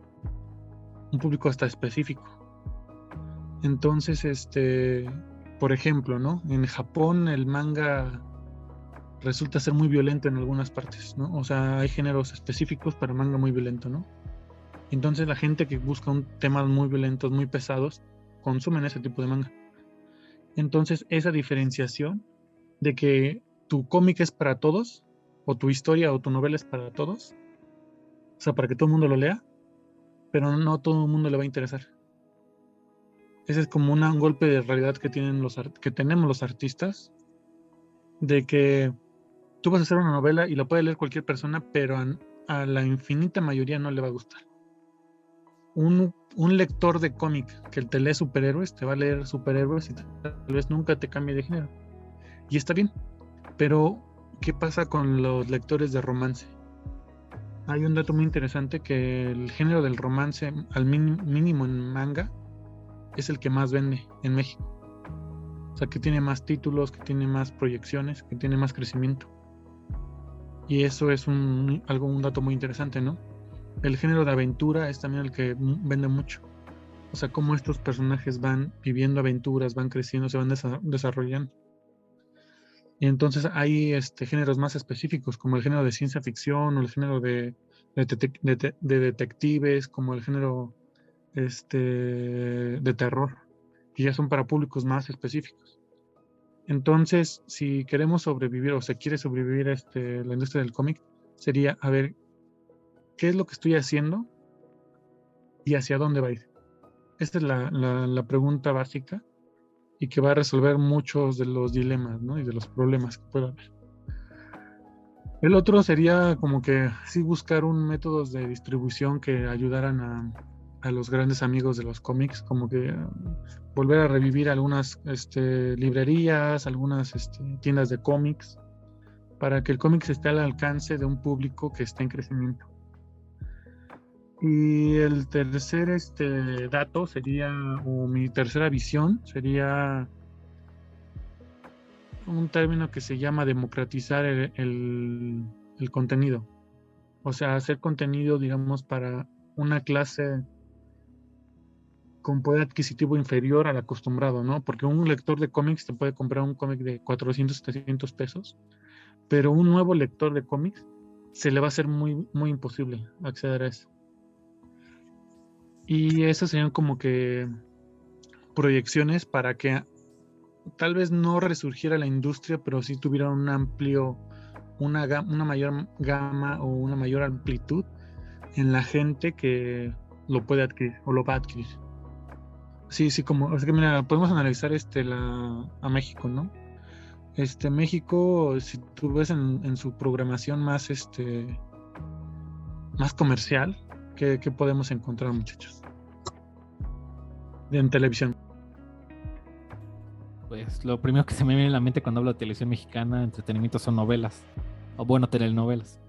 Un público hasta específico. Entonces, por ejemplo, ¿no? En Japón el manga resulta ser muy violento en algunas partes, ¿no? O sea, hay géneros específicos para manga muy violento, ¿no? Entonces la gente que busca temas muy violentos, muy pesados, consumen ese tipo de manga. Entonces esa diferenciación de que tu cómic es para todos, o tu historia o tu novela es para todos, o sea, para que todo el mundo lo lea, pero no todo el mundo le va a interesar. Ese es como un golpe de realidad que tenemos los artistas, de que tú vas a hacer una novela y la puede leer cualquier persona, pero a la infinita mayoría no le va a gustar. Un lector de cómic que te lee superhéroes, te va a leer superhéroes y tal vez nunca te cambie de género. Y está bien, pero ¿qué pasa con los lectores de romance? Hay un dato muy interesante que el género del romance, al mínimo en manga, es el que más vende en México. O sea, que tiene más títulos, que tiene más proyecciones, que tiene más crecimiento. Y eso es un dato muy interesante, ¿no? El género de aventura es también el que vende mucho. O sea, cómo estos personajes van viviendo aventuras, van creciendo, se van desarrollando. Y entonces hay géneros más específicos, como el género de ciencia ficción, o el género de detectives, como el género de terror, que ya son para públicos más específicos. Entonces, si queremos sobrevivir o se quiere sobrevivir la industria del cómic, sería a ver qué es lo que estoy haciendo y hacia dónde va a ir. Esta es la pregunta básica y que va a resolver muchos de los dilemas, ¿no? Y de los problemas que pueda haber. El otro sería como que sí buscar un métodos de distribución que ayudaran a los grandes amigos de los cómics, como que volver a revivir algunas librerías, algunas tiendas de cómics, para que el cómic esté al alcance de un público que esté en crecimiento. Y el tercer dato sería, o mi tercera visión, sería un término que se llama democratizar el contenido. O sea, hacer contenido, digamos, para una clase con poder adquisitivo inferior al acostumbrado, ¿no? Porque un lector de cómics te puede comprar un cómic de 400, 700 pesos, pero un nuevo lector de cómics se le va a hacer muy, muy imposible acceder a eso. Y esas serían como que proyecciones para que tal vez no resurgiera la industria, pero sí tuviera un amplio, una mayor gama o una mayor amplitud en la gente que lo puede adquirir o lo va a adquirir. Sí, como, es que mira, podemos analizar a México, ¿no? México, si tú ves en su programación más más comercial, ¿qué podemos encontrar, muchachos? En televisión. Pues lo primero que se me viene a la mente cuando hablo de televisión mexicana, entretenimiento, son novelas. O bueno, telenovelas.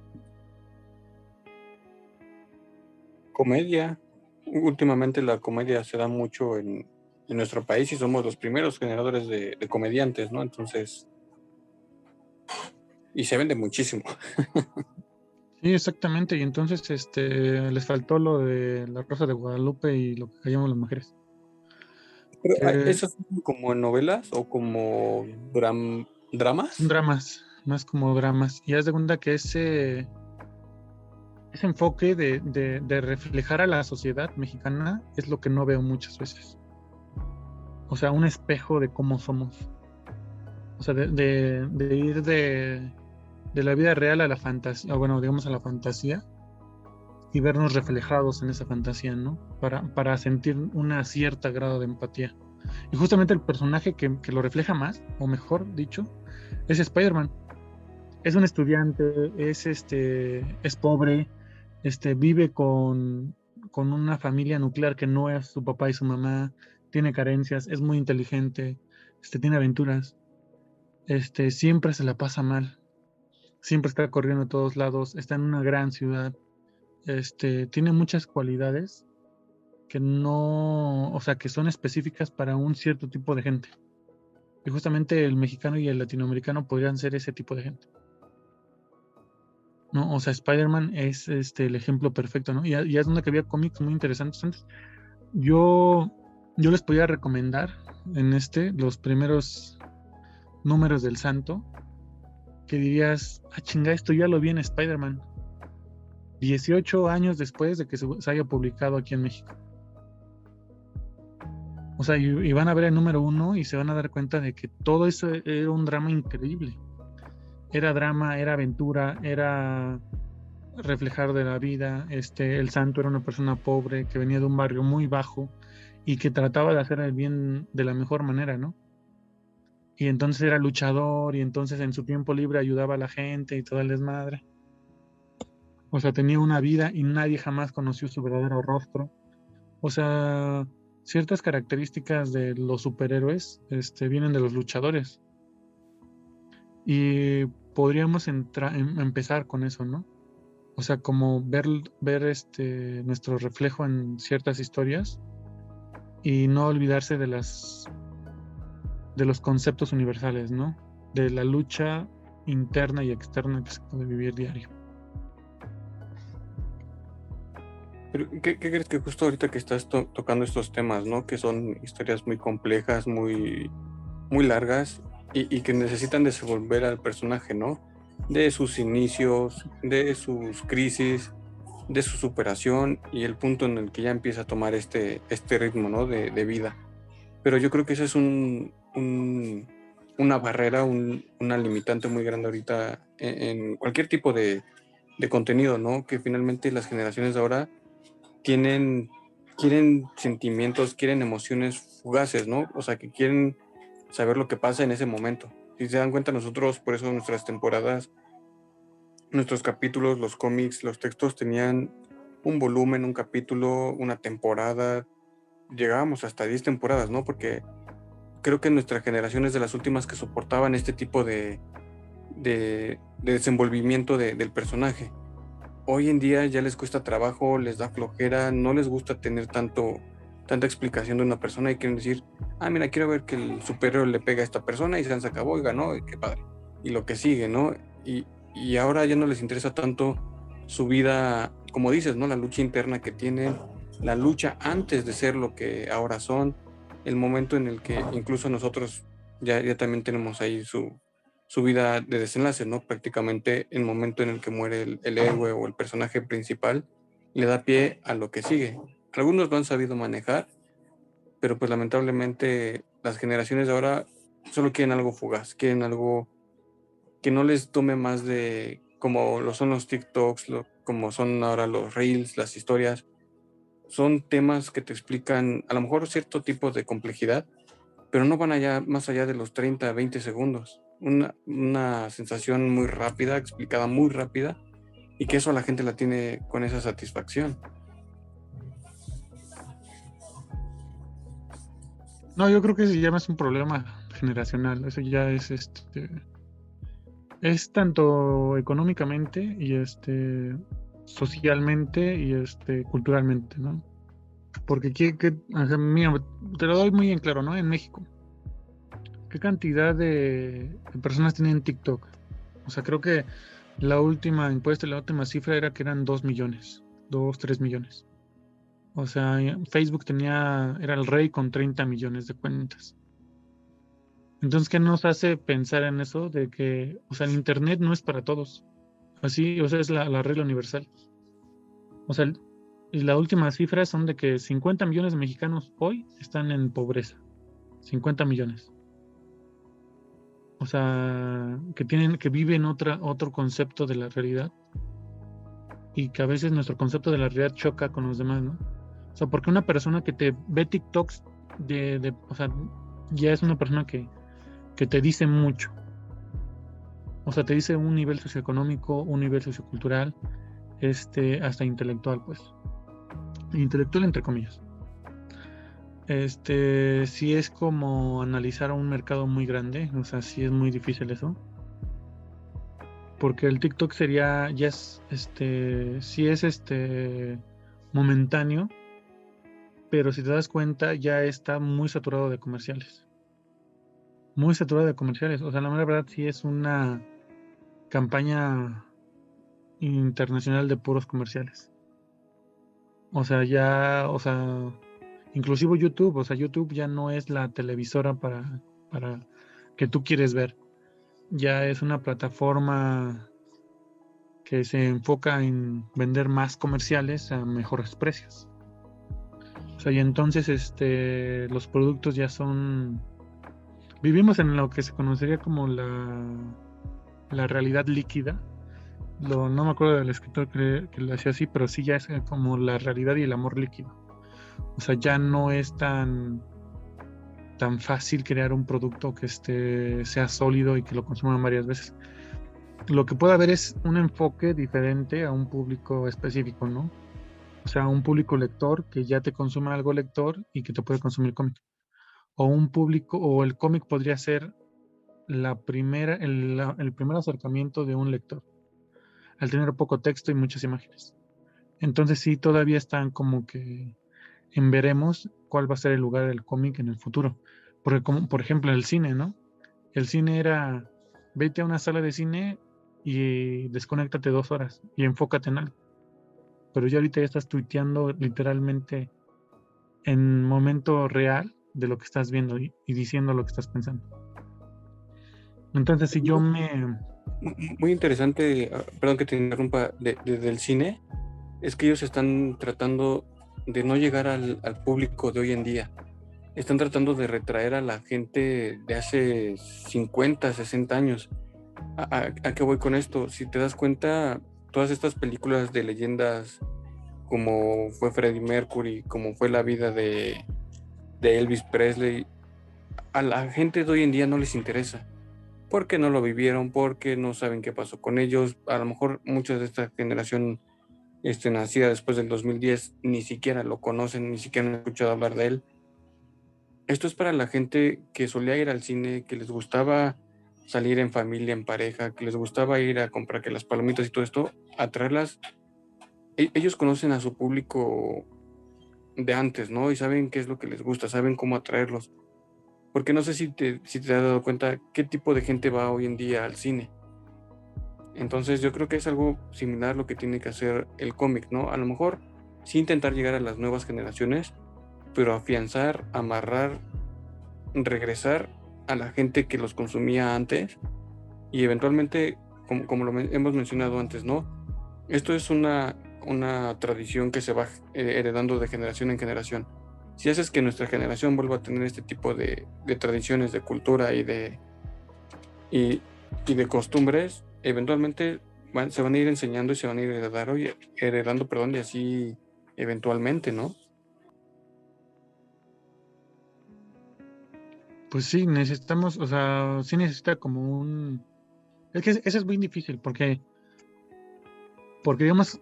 Comedia. Últimamente la comedia se da mucho en nuestro país y somos los primeros generadores de comediantes, ¿no? Entonces, y se vende muchísimo. Sí, exactamente. Y entonces les faltó lo de La Rosa de Guadalupe y Lo que callamos las mujeres. Pero, ¿eso son como novelas o como dramas? Son dramas, más como dramas. Y haz de cuenta que ese enfoque de reflejar a la sociedad mexicana es lo que no veo muchas veces. O sea, un espejo de cómo somos. O sea, de ir de la vida real a la fantasía, bueno, digamos a la fantasía, y vernos reflejados en esa fantasía, ¿no? Para sentir una cierta grado de empatía. Y justamente el personaje que lo refleja más, o mejor dicho, es Spider-Man. Es un estudiante, es pobre, vive con una familia nuclear que no es su papá y su mamá, tiene carencias, es muy inteligente, tiene aventuras, siempre se la pasa mal, siempre está corriendo a todos lados, está en una gran ciudad, tiene muchas cualidades que no, o sea, que son específicas para un cierto tipo de gente. Y justamente el mexicano y el latinoamericano podrían ser ese tipo de gente. ¿No? O sea, Spider-Man es el ejemplo perfecto, ¿no? Y es donde que había cómics muy interesantes antes. Yo les podía recomendar en los primeros números del Santo, que dirías, chinga, esto ya lo vi en Spider-Man, 18 años después de que se haya publicado aquí en México. O sea, y van a ver el número 1 y se van a dar cuenta de que todo eso era un drama increíble. Era drama, era aventura, era reflejar de la vida. El santo era una persona pobre que venía de un barrio muy bajo y que trataba de hacer el bien de la mejor manera, ¿no? Y entonces era luchador y entonces en su tiempo libre ayudaba a la gente y todo el desmadre. O sea, tenía una vida y nadie jamás conoció su verdadero rostro. O sea, ciertas características de los superhéroes vienen de los luchadores. Y podríamos empezar con eso, ¿no? O sea, como ver nuestro reflejo en ciertas historias y no olvidarse de los conceptos universales, ¿no? De la lucha interna y externa que se puede vivir diario. Pero, ¿qué crees que justo ahorita que estás tocando estos temas, ¿no? Que son historias muy complejas, muy, muy largas y que necesitan desenvolver al personaje, ¿no? De sus inicios, de sus crisis, de su superación y el punto en el que ya empieza a tomar este ritmo, ¿no? de vida. Pero yo creo que esa es una barrera, una limitante muy grande ahorita en cualquier tipo de contenido, ¿no? Que finalmente las generaciones de ahora quieren sentimientos, quieren emociones fugaces, ¿no? O sea, que quieren saber lo que pasa en ese momento. Si se dan cuenta, nosotros, por eso nuestras temporadas, nuestros capítulos, los cómics, los textos tenían un volumen, un capítulo, una temporada. Llegábamos hasta 10 temporadas, ¿no? Porque creo que nuestra generación es de las últimas que soportaban este tipo de desenvolvimiento del personaje. Hoy en día ya les cuesta trabajo, les da flojera, no les gusta tener tanta explicación de una persona y quieren decir, mira, quiero ver que el superhéroe le pega a esta persona y se acabó y ganó, y qué padre. Y lo que sigue, ¿no? Y ahora ya no les interesa tanto su vida, como dices, ¿no? La lucha interna que tienen, la lucha antes de ser lo que ahora son, el momento en el que incluso nosotros ya también tenemos ahí su vida de desenlace, ¿no? Prácticamente el momento en el que muere el héroe o el personaje principal le da pie a lo que sigue. Algunos lo han sabido manejar, pero pues lamentablemente las generaciones de ahora solo quieren algo fugaz, quieren algo que no les tome más de como lo son los TikToks, como son ahora los Reels, las historias. Son temas que te explican a lo mejor cierto tipo de complejidad, pero no van más allá de los 30, 20 segundos. Una sensación muy rápida, explicada muy rápida, y que eso la gente la tiene con esa satisfacción. No, yo creo que se llama es un problema generacional. Eso ya es tanto económicamente y socialmente y culturalmente, ¿no? Porque o sea, mira, te lo doy muy en claro, ¿no? En México, ¿qué cantidad de personas tienen TikTok? O sea, creo que la última encuesta, la última cifra era que eran 2 millones, 2, 3 millones. O sea, Facebook era el rey con 30 millones de cuentas. Entonces, ¿qué nos hace pensar en eso? De que, o sea, el Internet no es para todos. Así, o sea, es la regla universal. O sea, y la última cifra son de que 50 millones de mexicanos hoy están en pobreza. 50 millones. O sea, que viven otro concepto de la realidad. Y que a veces nuestro concepto de la realidad choca con los demás, ¿no? O sea, porque una persona que te ve TikToks o sea, ya es una persona que te dice mucho. O sea, te dice un nivel socioeconómico, un nivel sociocultural, hasta intelectual, pues. Intelectual entre comillas. Sí es como analizar a un mercado muy grande, o sea, sí es muy difícil eso. Porque el TikTok ya es, sí es momentáneo, pero si te das cuenta ya está muy saturado de comerciales. Muy saturado de comerciales, o sea, la mera verdad sí es una campaña internacional de puros comerciales. O sea, inclusive YouTube, o sea, YouTube ya no es la televisora para que tú quieres ver. ya es una plataforma que se enfoca en vender más comerciales a mejores precios. O sea, y entonces los productos ya son... Vivimos en lo que se conocería como la realidad líquida. No me acuerdo del escritor que lo hacía así, pero sí ya es como la realidad y el amor líquido. O sea, ya no es tan fácil crear un producto que sea sólido y que lo consuman varias veces. Lo que puede haber es un enfoque diferente a un público específico, ¿no? O sea, un público lector que ya te consume algo lector y que te puede consumir cómic. O un público, o el cómic podría ser el primer acercamiento de un lector, al tener poco texto y muchas imágenes. Entonces sí, todavía están como que en veremos cuál va a ser el lugar del cómic en el futuro. Porque como, por ejemplo, el cine, ¿no? El cine era, vete a una sala de cine y desconéctate 2 horas y enfócate en algo. Pero ya ahorita ya estás tuiteando literalmente en momento real de lo que estás viendo y diciendo lo que estás pensando. Entonces, si yo Muy interesante, perdón que te interrumpa, del cine, es que ellos están tratando de no llegar al público de hoy en día. Están tratando de retraer a la gente de hace 50, 60 años. ¿A qué voy con esto? Si te das cuenta, todas estas películas de leyendas, como fue Freddie Mercury, como fue la vida de Elvis Presley, a la gente de hoy en día no les interesa. Porque no lo vivieron, porque no saben qué pasó con ellos. A lo mejor muchos de esta generación nacida después del 2010 ni siquiera lo conocen, ni siquiera han escuchado hablar de él. Esto es para la gente que solía ir al cine, que les gustaba salir en familia, en pareja, que les gustaba ir a comprar que las palomitas y todo esto, atraerlas. Ellos conocen a su público de antes, ¿no? Y saben qué es lo que les gusta, saben cómo atraerlos. Porque no sé si te has dado cuenta qué tipo de gente va hoy en día al cine. Entonces yo creo que es algo similar lo que tiene que hacer el cómic, ¿no? A lo mejor sí intentar llegar a las nuevas generaciones, pero afianzar, amarrar, regresar a la gente que los consumía antes y eventualmente, como hemos mencionado antes, ¿no? Esto es una tradición que se va heredando de generación en generación. Si haces que nuestra generación vuelva a tener este tipo de tradiciones, de cultura y de costumbres, eventualmente se van a ir enseñando y se van a ir heredando, perdón, y así eventualmente, ¿no? pues sí, necesitamos, o sea, sí necesita como un... Es que eso es muy difícil porque digamos,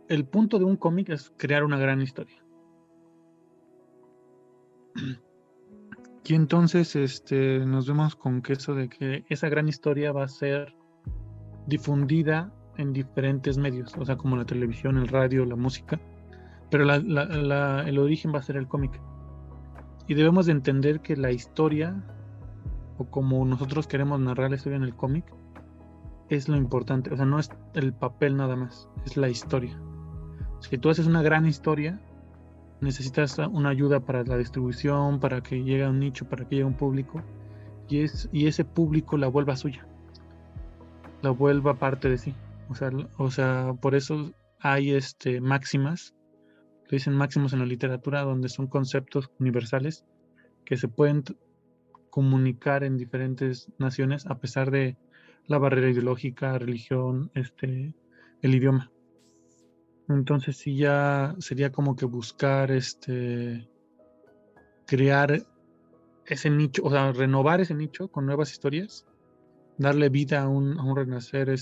el punto de un cómic es crear una gran historia. Y entonces nos vemos con que eso de que esa gran historia va a ser difundida en diferentes medios, o sea, como la televisión, el radio, la música, pero el origen va a ser el cómic. Y debemos de entender que la historia, o como nosotros queremos narrar la historia en el cómic, es lo importante. O sea, no es el papel nada más, es la historia. Si tú haces una gran historia, necesitas una ayuda para la distribución, para que llegue a un nicho, para que llegue a un público, y ese público la vuelva suya, la vuelva parte de sí. O sea, por eso hay máximas, que dicen máximos en la literatura, donde son conceptos universales que se pueden comunicar en diferentes naciones a pesar de la barrera ideológica, religión, el idioma. Entonces sí ya sería como que buscar crear ese nicho, o sea, renovar ese nicho con nuevas historias, darle vida a un renacer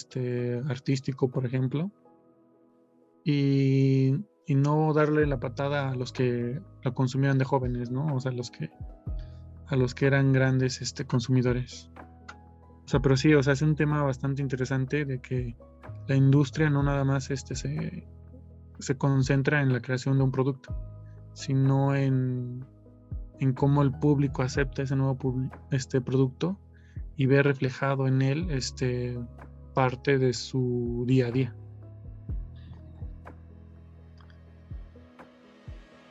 artístico, por ejemplo, y no darle la patada a los que la consumían de jóvenes, ¿no? O sea, a los que eran grandes consumidores. O sea, pero sí, o sea, es un tema bastante interesante de que la industria no nada más se concentra en la creación de un producto, sino en cómo el público acepta ese nuevo producto y ve reflejado en él parte de su día a día.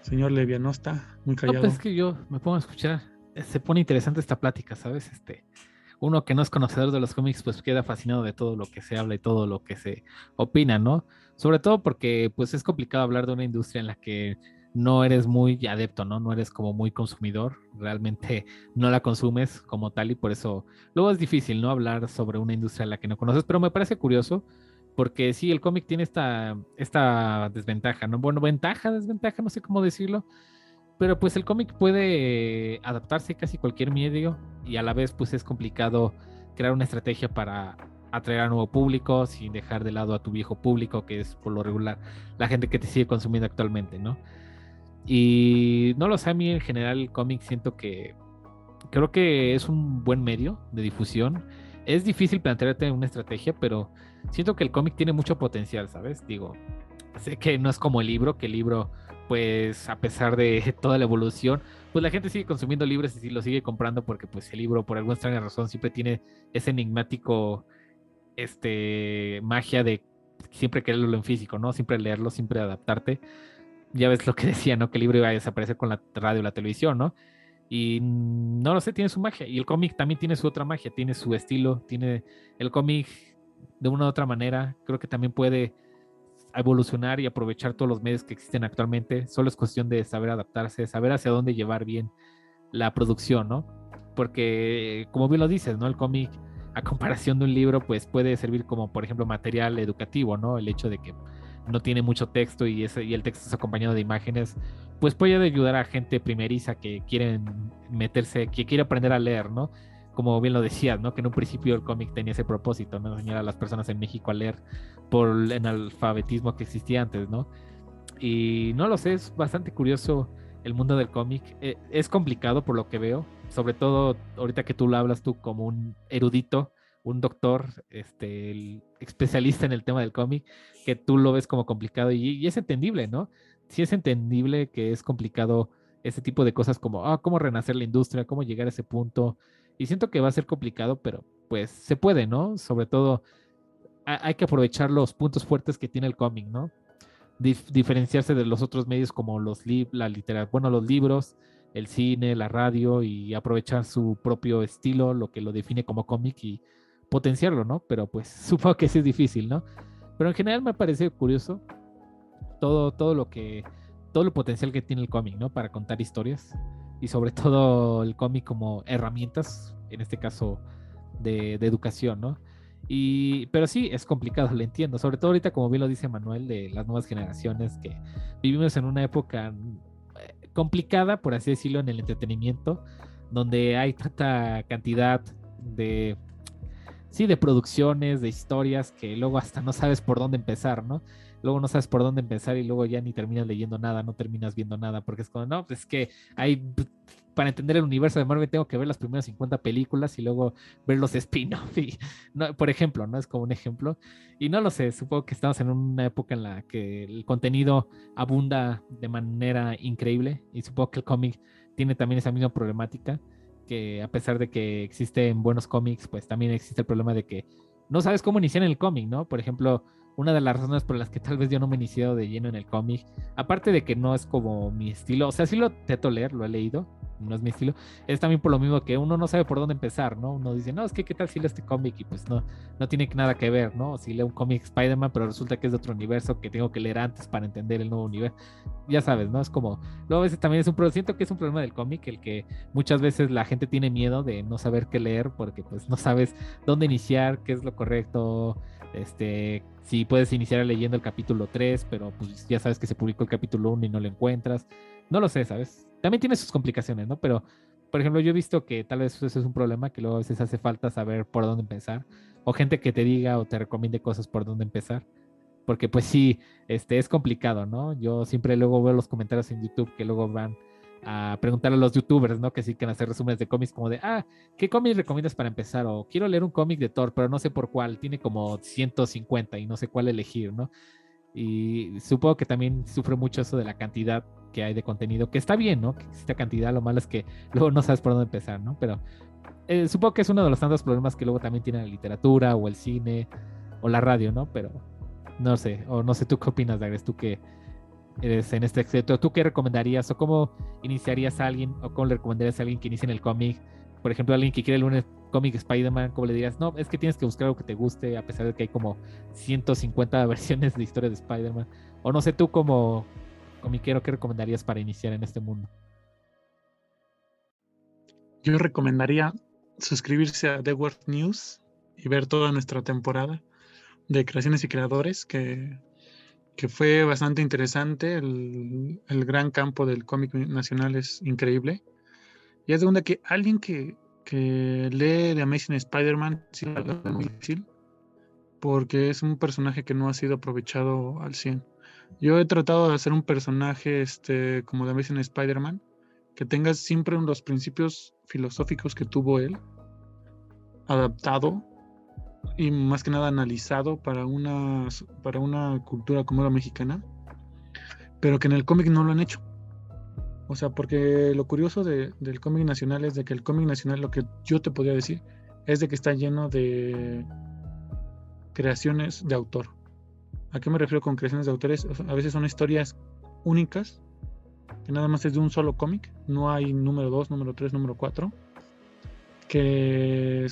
Señor Levia, no está muy No, callado. pues es que yo me pongo a escuchar. Se pone interesante esta plática, ¿sabes? uno que no es conocedor de los cómics, pues queda fascinado de todo lo que se habla y todo lo que se opina, ¿no? Sobre todo porque pues es complicado hablar de una industria en la que no eres muy adepto, ¿no? No eres como muy consumidor, realmente no la consumes como tal y por eso luego es difícil, ¿no? Hablar sobre una industria en la que no conoces, pero me parece curioso porque sí, el cómic tiene esta desventaja, ¿no? Bueno, ventaja, desventaja, no sé cómo decirlo, pero pues el cómic puede adaptarse a casi cualquier medio y a la vez pues es complicado crear una estrategia para atraer a nuevo público sin dejar de lado a tu viejo público, que es por lo regular la gente que te sigue consumiendo actualmente, ¿no? Y no lo sé, a mí en general el cómic siento que creo que es un buen medio de difusión. Es difícil plantearte una estrategia, pero siento que el cómic tiene mucho potencial, ¿sabes? Digo, sé que no es como el libro, que el libro, pues a pesar de toda la evolución, pues la gente sigue consumiendo libros y sí lo sigue comprando porque pues el libro por alguna extraña razón siempre tiene ese enigmático, magia de siempre quererlo en físico, ¿no? Siempre leerlo, siempre adaptarte. Ya ves lo que decía, ¿no? Que el libro iba a desaparecer con la radio y la televisión, ¿no? Y no lo sé, tiene su magia. Y el cómic también tiene su otra magia, tiene su estilo, tiene el cómic de una u otra manera. Creo que también puede evolucionar y aprovechar todos los medios que existen actualmente. Solo es cuestión de saber adaptarse, saber hacia dónde llevar bien la producción, ¿no? Porque, como bien lo dices, ¿no? El cómic, a comparación de un libro, pues puede servir como, por ejemplo, material educativo, ¿no? El hecho de que no tiene mucho texto y el texto es acompañado de imágenes, pues puede ayudar a gente primeriza que quieren meterse, que quiere aprender a leer, ¿no? Como bien lo decías, ¿no? Que en un principio el cómic tenía ese propósito, ¿no? Enseñar a las personas en México a leer por el analfabetismo que existía antes, ¿no? Y no lo sé, es bastante curioso el mundo del cómic. Es complicado por lo que veo, sobre todo ahorita que tú lo hablas tú como un erudito, un doctor, el especialista en el tema del cómic, que tú lo ves como complicado y es entendible, ¿no? Sí es entendible que es complicado ese tipo de cosas como, cómo renacer la industria, cómo llegar a ese punto. Y siento que va a ser complicado, pero pues se puede, ¿no? Sobre todo hay que aprovechar los puntos fuertes que tiene el cómic, ¿no? Diferenciarse de los otros medios como la literatura, bueno, los libros, el cine, la radio y aprovechar su propio estilo, lo que lo define como cómic y potenciarlo, ¿no? Pero pues supongo que sí es difícil, ¿no? Pero en general me parece curioso todo lo que, todo el potencial que tiene el cómic, ¿no? Para contar historias y sobre todo el cómic como herramientas, en este caso de educación, ¿no? Pero sí, es complicado, lo entiendo. Sobre todo ahorita, como bien lo dice Manuel, de las nuevas generaciones, que vivimos en una época complicada, por así decirlo, en el entretenimiento, donde hay tanta cantidad de, sí, de producciones, de historias, que luego hasta no sabes por dónde empezar, ¿no? Luego no sabes por dónde empezar y luego ya ni terminas leyendo nada, no terminas viendo nada, porque es como, no, pues es que hay, para entender el universo de Marvel tengo que ver las primeras 50 películas y luego ver los spin-off, no, por ejemplo, ¿no? Es como un ejemplo. Y no lo sé, supongo que estamos en una época en la que el contenido abunda de manera increíble y supongo que el cómic tiene también esa misma problemática, que a pesar de que existen buenos cómics, pues también existe el problema de que no sabes cómo iniciar en el cómic, ¿no? Por ejemplo, una de las razones por las que tal vez yo no me he iniciado de lleno en el cómic, aparte de que no es como mi estilo, o sea, sí lo intento leer, lo he leído, no es mi estilo, es también por lo mismo que uno no sabe por dónde empezar, ¿no? Uno dice, no, es que qué tal si leo este cómic y pues no tiene nada que ver, ¿no? Si leo un cómic Spider-Man, pero resulta que es de otro universo que tengo que leer antes para entender el nuevo universo. Ya sabes, ¿no? Es como, luego a veces también es un problema, siento que es un problema del cómic, el que muchas veces la gente tiene miedo de no saber qué leer porque pues no sabes dónde iniciar, qué es lo correcto, si puedes iniciar leyendo el capítulo 3, pero pues ya sabes que se publicó el capítulo 1 y no lo encuentras. No lo sé, ¿sabes? También tiene sus complicaciones, ¿no? Pero, por ejemplo, yo he visto que tal vez eso es un problema, que luego a veces hace falta saber por dónde empezar, o gente que te diga o te recomiende cosas por dónde empezar, porque pues sí, es complicado, ¿no? Yo siempre luego veo los comentarios en YouTube que luego van a preguntar a los youtubers, ¿no? Que sí quieren hacer resúmenes de cómics como de, ¿qué cómic recomiendas para empezar? O quiero leer un cómic de Thor, pero no sé por cuál, tiene como 150 y no sé cuál elegir, ¿no? Y supongo que también sufre mucho eso de la cantidad que hay de contenido, que está bien, ¿no? Que exista cantidad, lo malo es que luego no sabes por dónde empezar, ¿no? Pero supongo que es uno de los tantos problemas que luego también tiene la literatura o el cine o la radio, ¿no? Pero no sé, o no sé tú qué opinas, Dagres, tú que eres en sector, ¿tú qué recomendarías o cómo iniciarías a alguien o cómo le recomendarías a alguien que inicie en el cómic por ejemplo, alguien que quiere leer un cómic Spider-Man, ¿cómo le dirías? No, es que tienes que buscar algo que te guste, a pesar de que hay como 150 versiones de historia de Spider-Man. O no sé, tú como comiquero, ¿qué recomendarías para iniciar en este mundo? Yo recomendaría suscribirse a The World News y ver toda nuestra temporada de creaciones y creadores, que fue bastante interesante. El gran campo del cómic nacional es increíble. Y es de onda que alguien que lee The Amazing Spider-Man sí la ve muy difícil, porque es un personaje que no ha sido aprovechado al 100. Yo he tratado de hacer un personaje como The Amazing Spider-Man, que tenga siempre los principios filosóficos que tuvo él, adaptado y más que nada analizado para una cultura como la mexicana, pero que en el cómic no lo han hecho. O sea, porque lo curioso del cómic nacional es de que el cómic nacional, lo que yo te podría decir, es de que está lleno de creaciones de autor. ¿A qué me refiero con creaciones de autores? O sea, a veces son historias únicas, que nada más es de un solo cómic, no hay número 2, número 3, número 4, que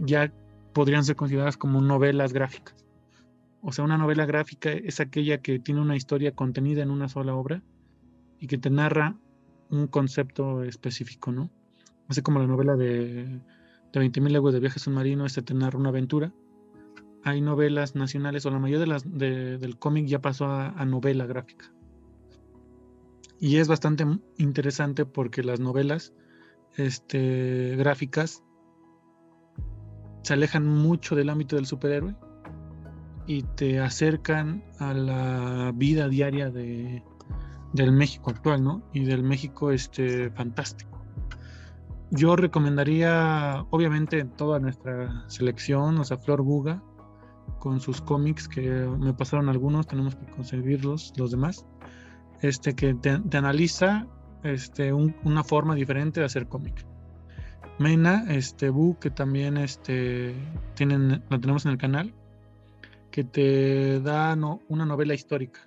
ya podrían ser consideradas como novelas gráficas. O sea, una novela gráfica es aquella que tiene una historia contenida en una sola obra y que te narra un concepto específico, ¿no? Así como la novela de 20.000 leguas de viaje submarino, te narra una aventura. Hay novelas nacionales, o la mayoría del cómic ya pasó a novela gráfica. Y es bastante interesante porque las novelas gráficas se alejan mucho del ámbito del superhéroe y te acercan a la vida diaria del México actual, ¿no? Y del México fantástico. Yo recomendaría, obviamente, toda nuestra selección, o sea, Flor Buga, con sus cómics, que me pasaron algunos, tenemos que conseguirlos, los demás, que te analiza una forma diferente de hacer cómic. Mena, Bu, que también lo tenemos en el canal, que te da una novela histórica,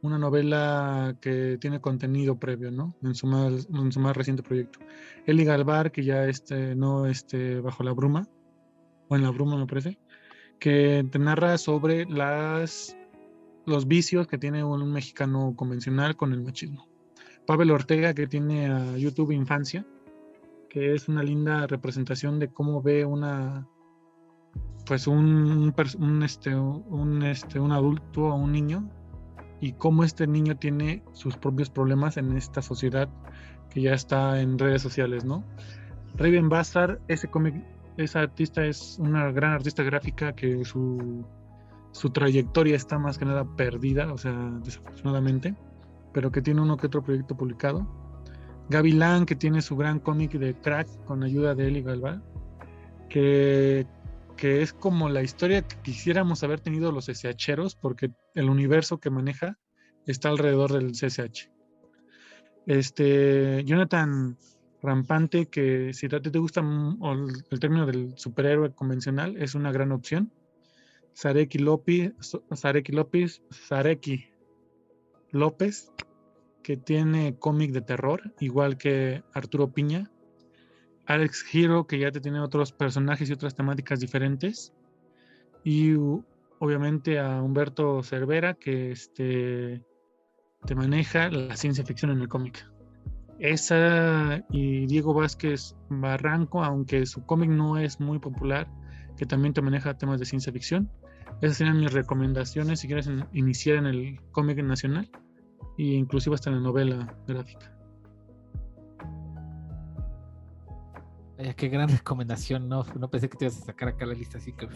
una novela que tiene contenido previo, ¿no? En su más reciente proyecto. Eli Galvar, que ya no bajo la bruma, o en la bruma me parece, que te narra sobre los vicios que tiene un mexicano convencional con el machismo. Pavel Ortega, que tiene a YouTube Infancia, que es una linda representación de cómo ve un adulto o un niño, y cómo este niño tiene sus propios problemas en esta sociedad que ya está en redes sociales, ¿no? Raven Bastard, esa artista es una gran artista gráfica que su trayectoria está más que nada perdida, o sea, desafortunadamente, pero que tiene uno que otro proyecto publicado. Gavilán, que tiene su gran cómic de Crack con ayuda de Eli Galvar, que es como la historia que quisiéramos haber tenido los CCHeros, porque el universo que maneja está alrededor del CCH. Jonathan Rampante, que si te gusta el término del superhéroe convencional, es una gran opción. Sareki López, que tiene cómic de terror, igual que Arturo Piña. Alex Hero, que ya te tiene otros personajes y otras temáticas diferentes. Y obviamente a Humberto Cervera, que te maneja la ciencia ficción en el cómic. Esa, y Diego Vázquez Barranco, aunque su cómic no es muy popular, que también te maneja temas de ciencia ficción. Esas serían mis recomendaciones si quieres iniciar en el cómic nacional e inclusive hasta en la novela gráfica. Vaya, qué gran recomendación, no pensé que te ibas a sacar acá la lista así que...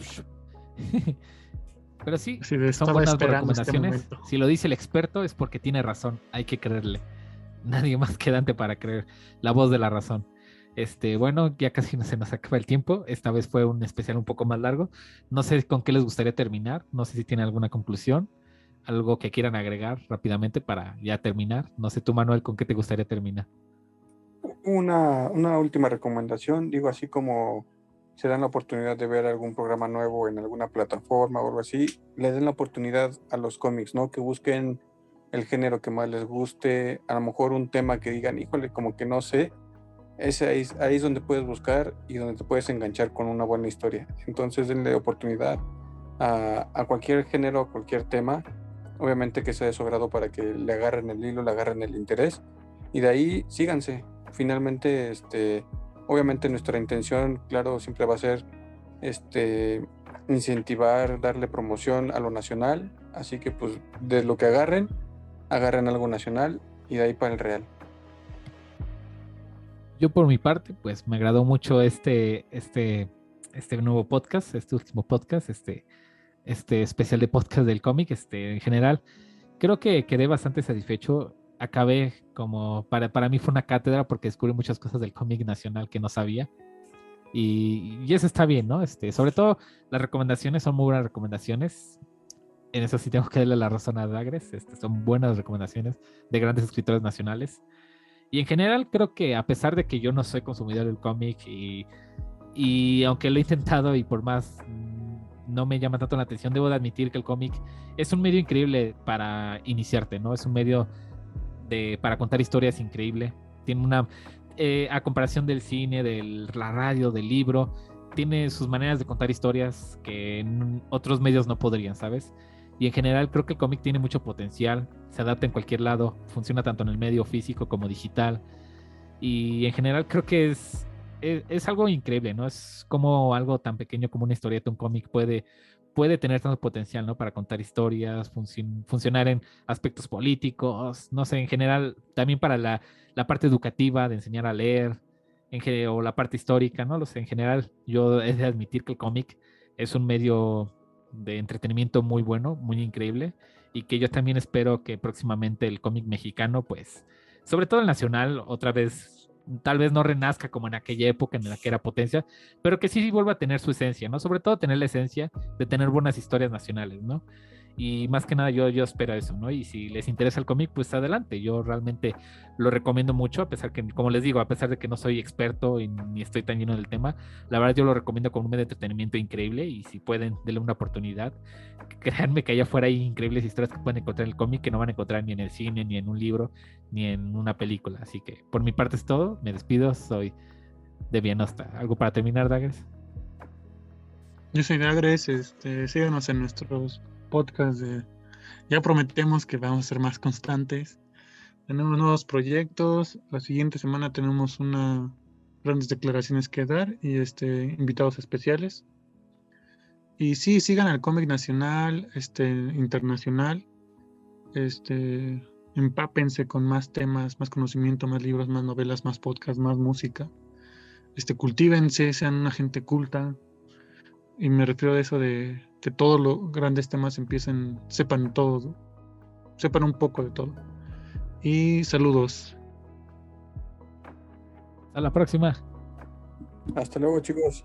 Pero sí, son buenas recomendaciones. Si lo dice el experto es porque tiene razón, hay que creerle. Nadie más que Dante para creer la voz de la razón. Bueno, ya casi se nos acaba el tiempo. Esta vez fue un especial un poco más largo. No sé con qué les gustaría terminar. No sé si tienen alguna conclusión, algo que quieran agregar rápidamente para ya terminar. No sé tú, Manuel, con qué te gustaría terminar. Una última recomendación, digo, así como se dan la oportunidad de ver algún programa nuevo en alguna plataforma o algo así, le den la oportunidad a los cómics, ¿no? Que busquen el género que más les guste, a lo mejor un tema que digan, híjole, como que no sé, ahí es donde puedes buscar y donde te puedes enganchar con una buena historia. Entonces denle oportunidad a cualquier género, a cualquier tema, obviamente que sea de su agrado para que le agarren el hilo, le agarren el interés y de ahí síganse. Finalmente, obviamente nuestra intención, claro, siempre va a ser incentivar, darle promoción a lo nacional, así que pues de lo que agarren algo nacional y de ahí para el real. Yo por mi parte, pues me agradó mucho este nuevo podcast, este último podcast, este especial de podcast del cómic, en general. Creo que quedé bastante satisfecho. Acabé como, para mí fue una cátedra porque descubrí muchas cosas del cómic nacional que no sabía. Y eso está bien, ¿no? Sobre todo las recomendaciones son muy buenas recomendaciones. En eso sí tengo que darle la razón a Dagres. Son buenas recomendaciones de grandes escritores nacionales. Y en general creo que a pesar de que yo no soy consumidor del cómic y aunque lo he intentado y por más no me llama tanto la atención, debo de admitir que el cómic es un medio increíble para iniciarte, ¿no? Es un medio para contar historias increíble. Tiene a comparación del cine, de la radio, del libro, tiene sus maneras de contar historias que en otros medios no podrían, ¿sabes? Y en general creo que el cómic tiene mucho potencial, se adapta en cualquier lado, funciona tanto en el medio físico como digital. Y en general creo que es algo increíble, ¿no? Es como algo tan pequeño como una historieta, un cómic puede tener tanto potencial, ¿no? Para contar historias, funcionar en aspectos políticos, no sé, en general, también para la parte educativa de enseñar a leer, o la parte histórica, ¿no? Lo sé, en general, yo he de admitir que el cómic es un medio de entretenimiento muy bueno, muy increíble, y que yo también espero que próximamente el cómic mexicano, pues, sobre todo el nacional, otra vez, tal vez no renazca como en aquella época en la que era potencia, pero que sí vuelva a tener su esencia, ¿no? Sobre todo tener la esencia de tener buenas historias nacionales, ¿no? Y más que nada yo espero eso, ¿no? Y si les interesa el cómic, pues adelante. Yo realmente lo recomiendo mucho, a pesar que, como les digo, a pesar de que no soy experto y ni estoy tan lleno del tema, la verdad yo lo recomiendo como un medio de entretenimiento increíble y si pueden, denle una oportunidad. Créanme que allá afuera hay increíbles historias que pueden encontrar en el cómic que no van a encontrar ni en el cine, ni en un libro, ni en una película. Así que por mi parte es todo. Me despido. Soy de Bienosta. ¿Algo para terminar, Daggers? Yo soy Dagres, síganos en nuestros podcasts. Ya prometemos que vamos a ser más constantes. Tenemos nuevos proyectos. La siguiente semana tenemos unas grandes declaraciones que dar y invitados especiales. Y sí, sigan al cómic nacional, internacional. Empápense con más temas, más conocimiento, más libros, más novelas, más podcasts, más música. Cultívense, sean una gente culta. Y me refiero a eso de que todos los grandes temas sepan todo, sepan un poco de todo. Y saludos. Hasta la próxima. Hasta luego, chicos.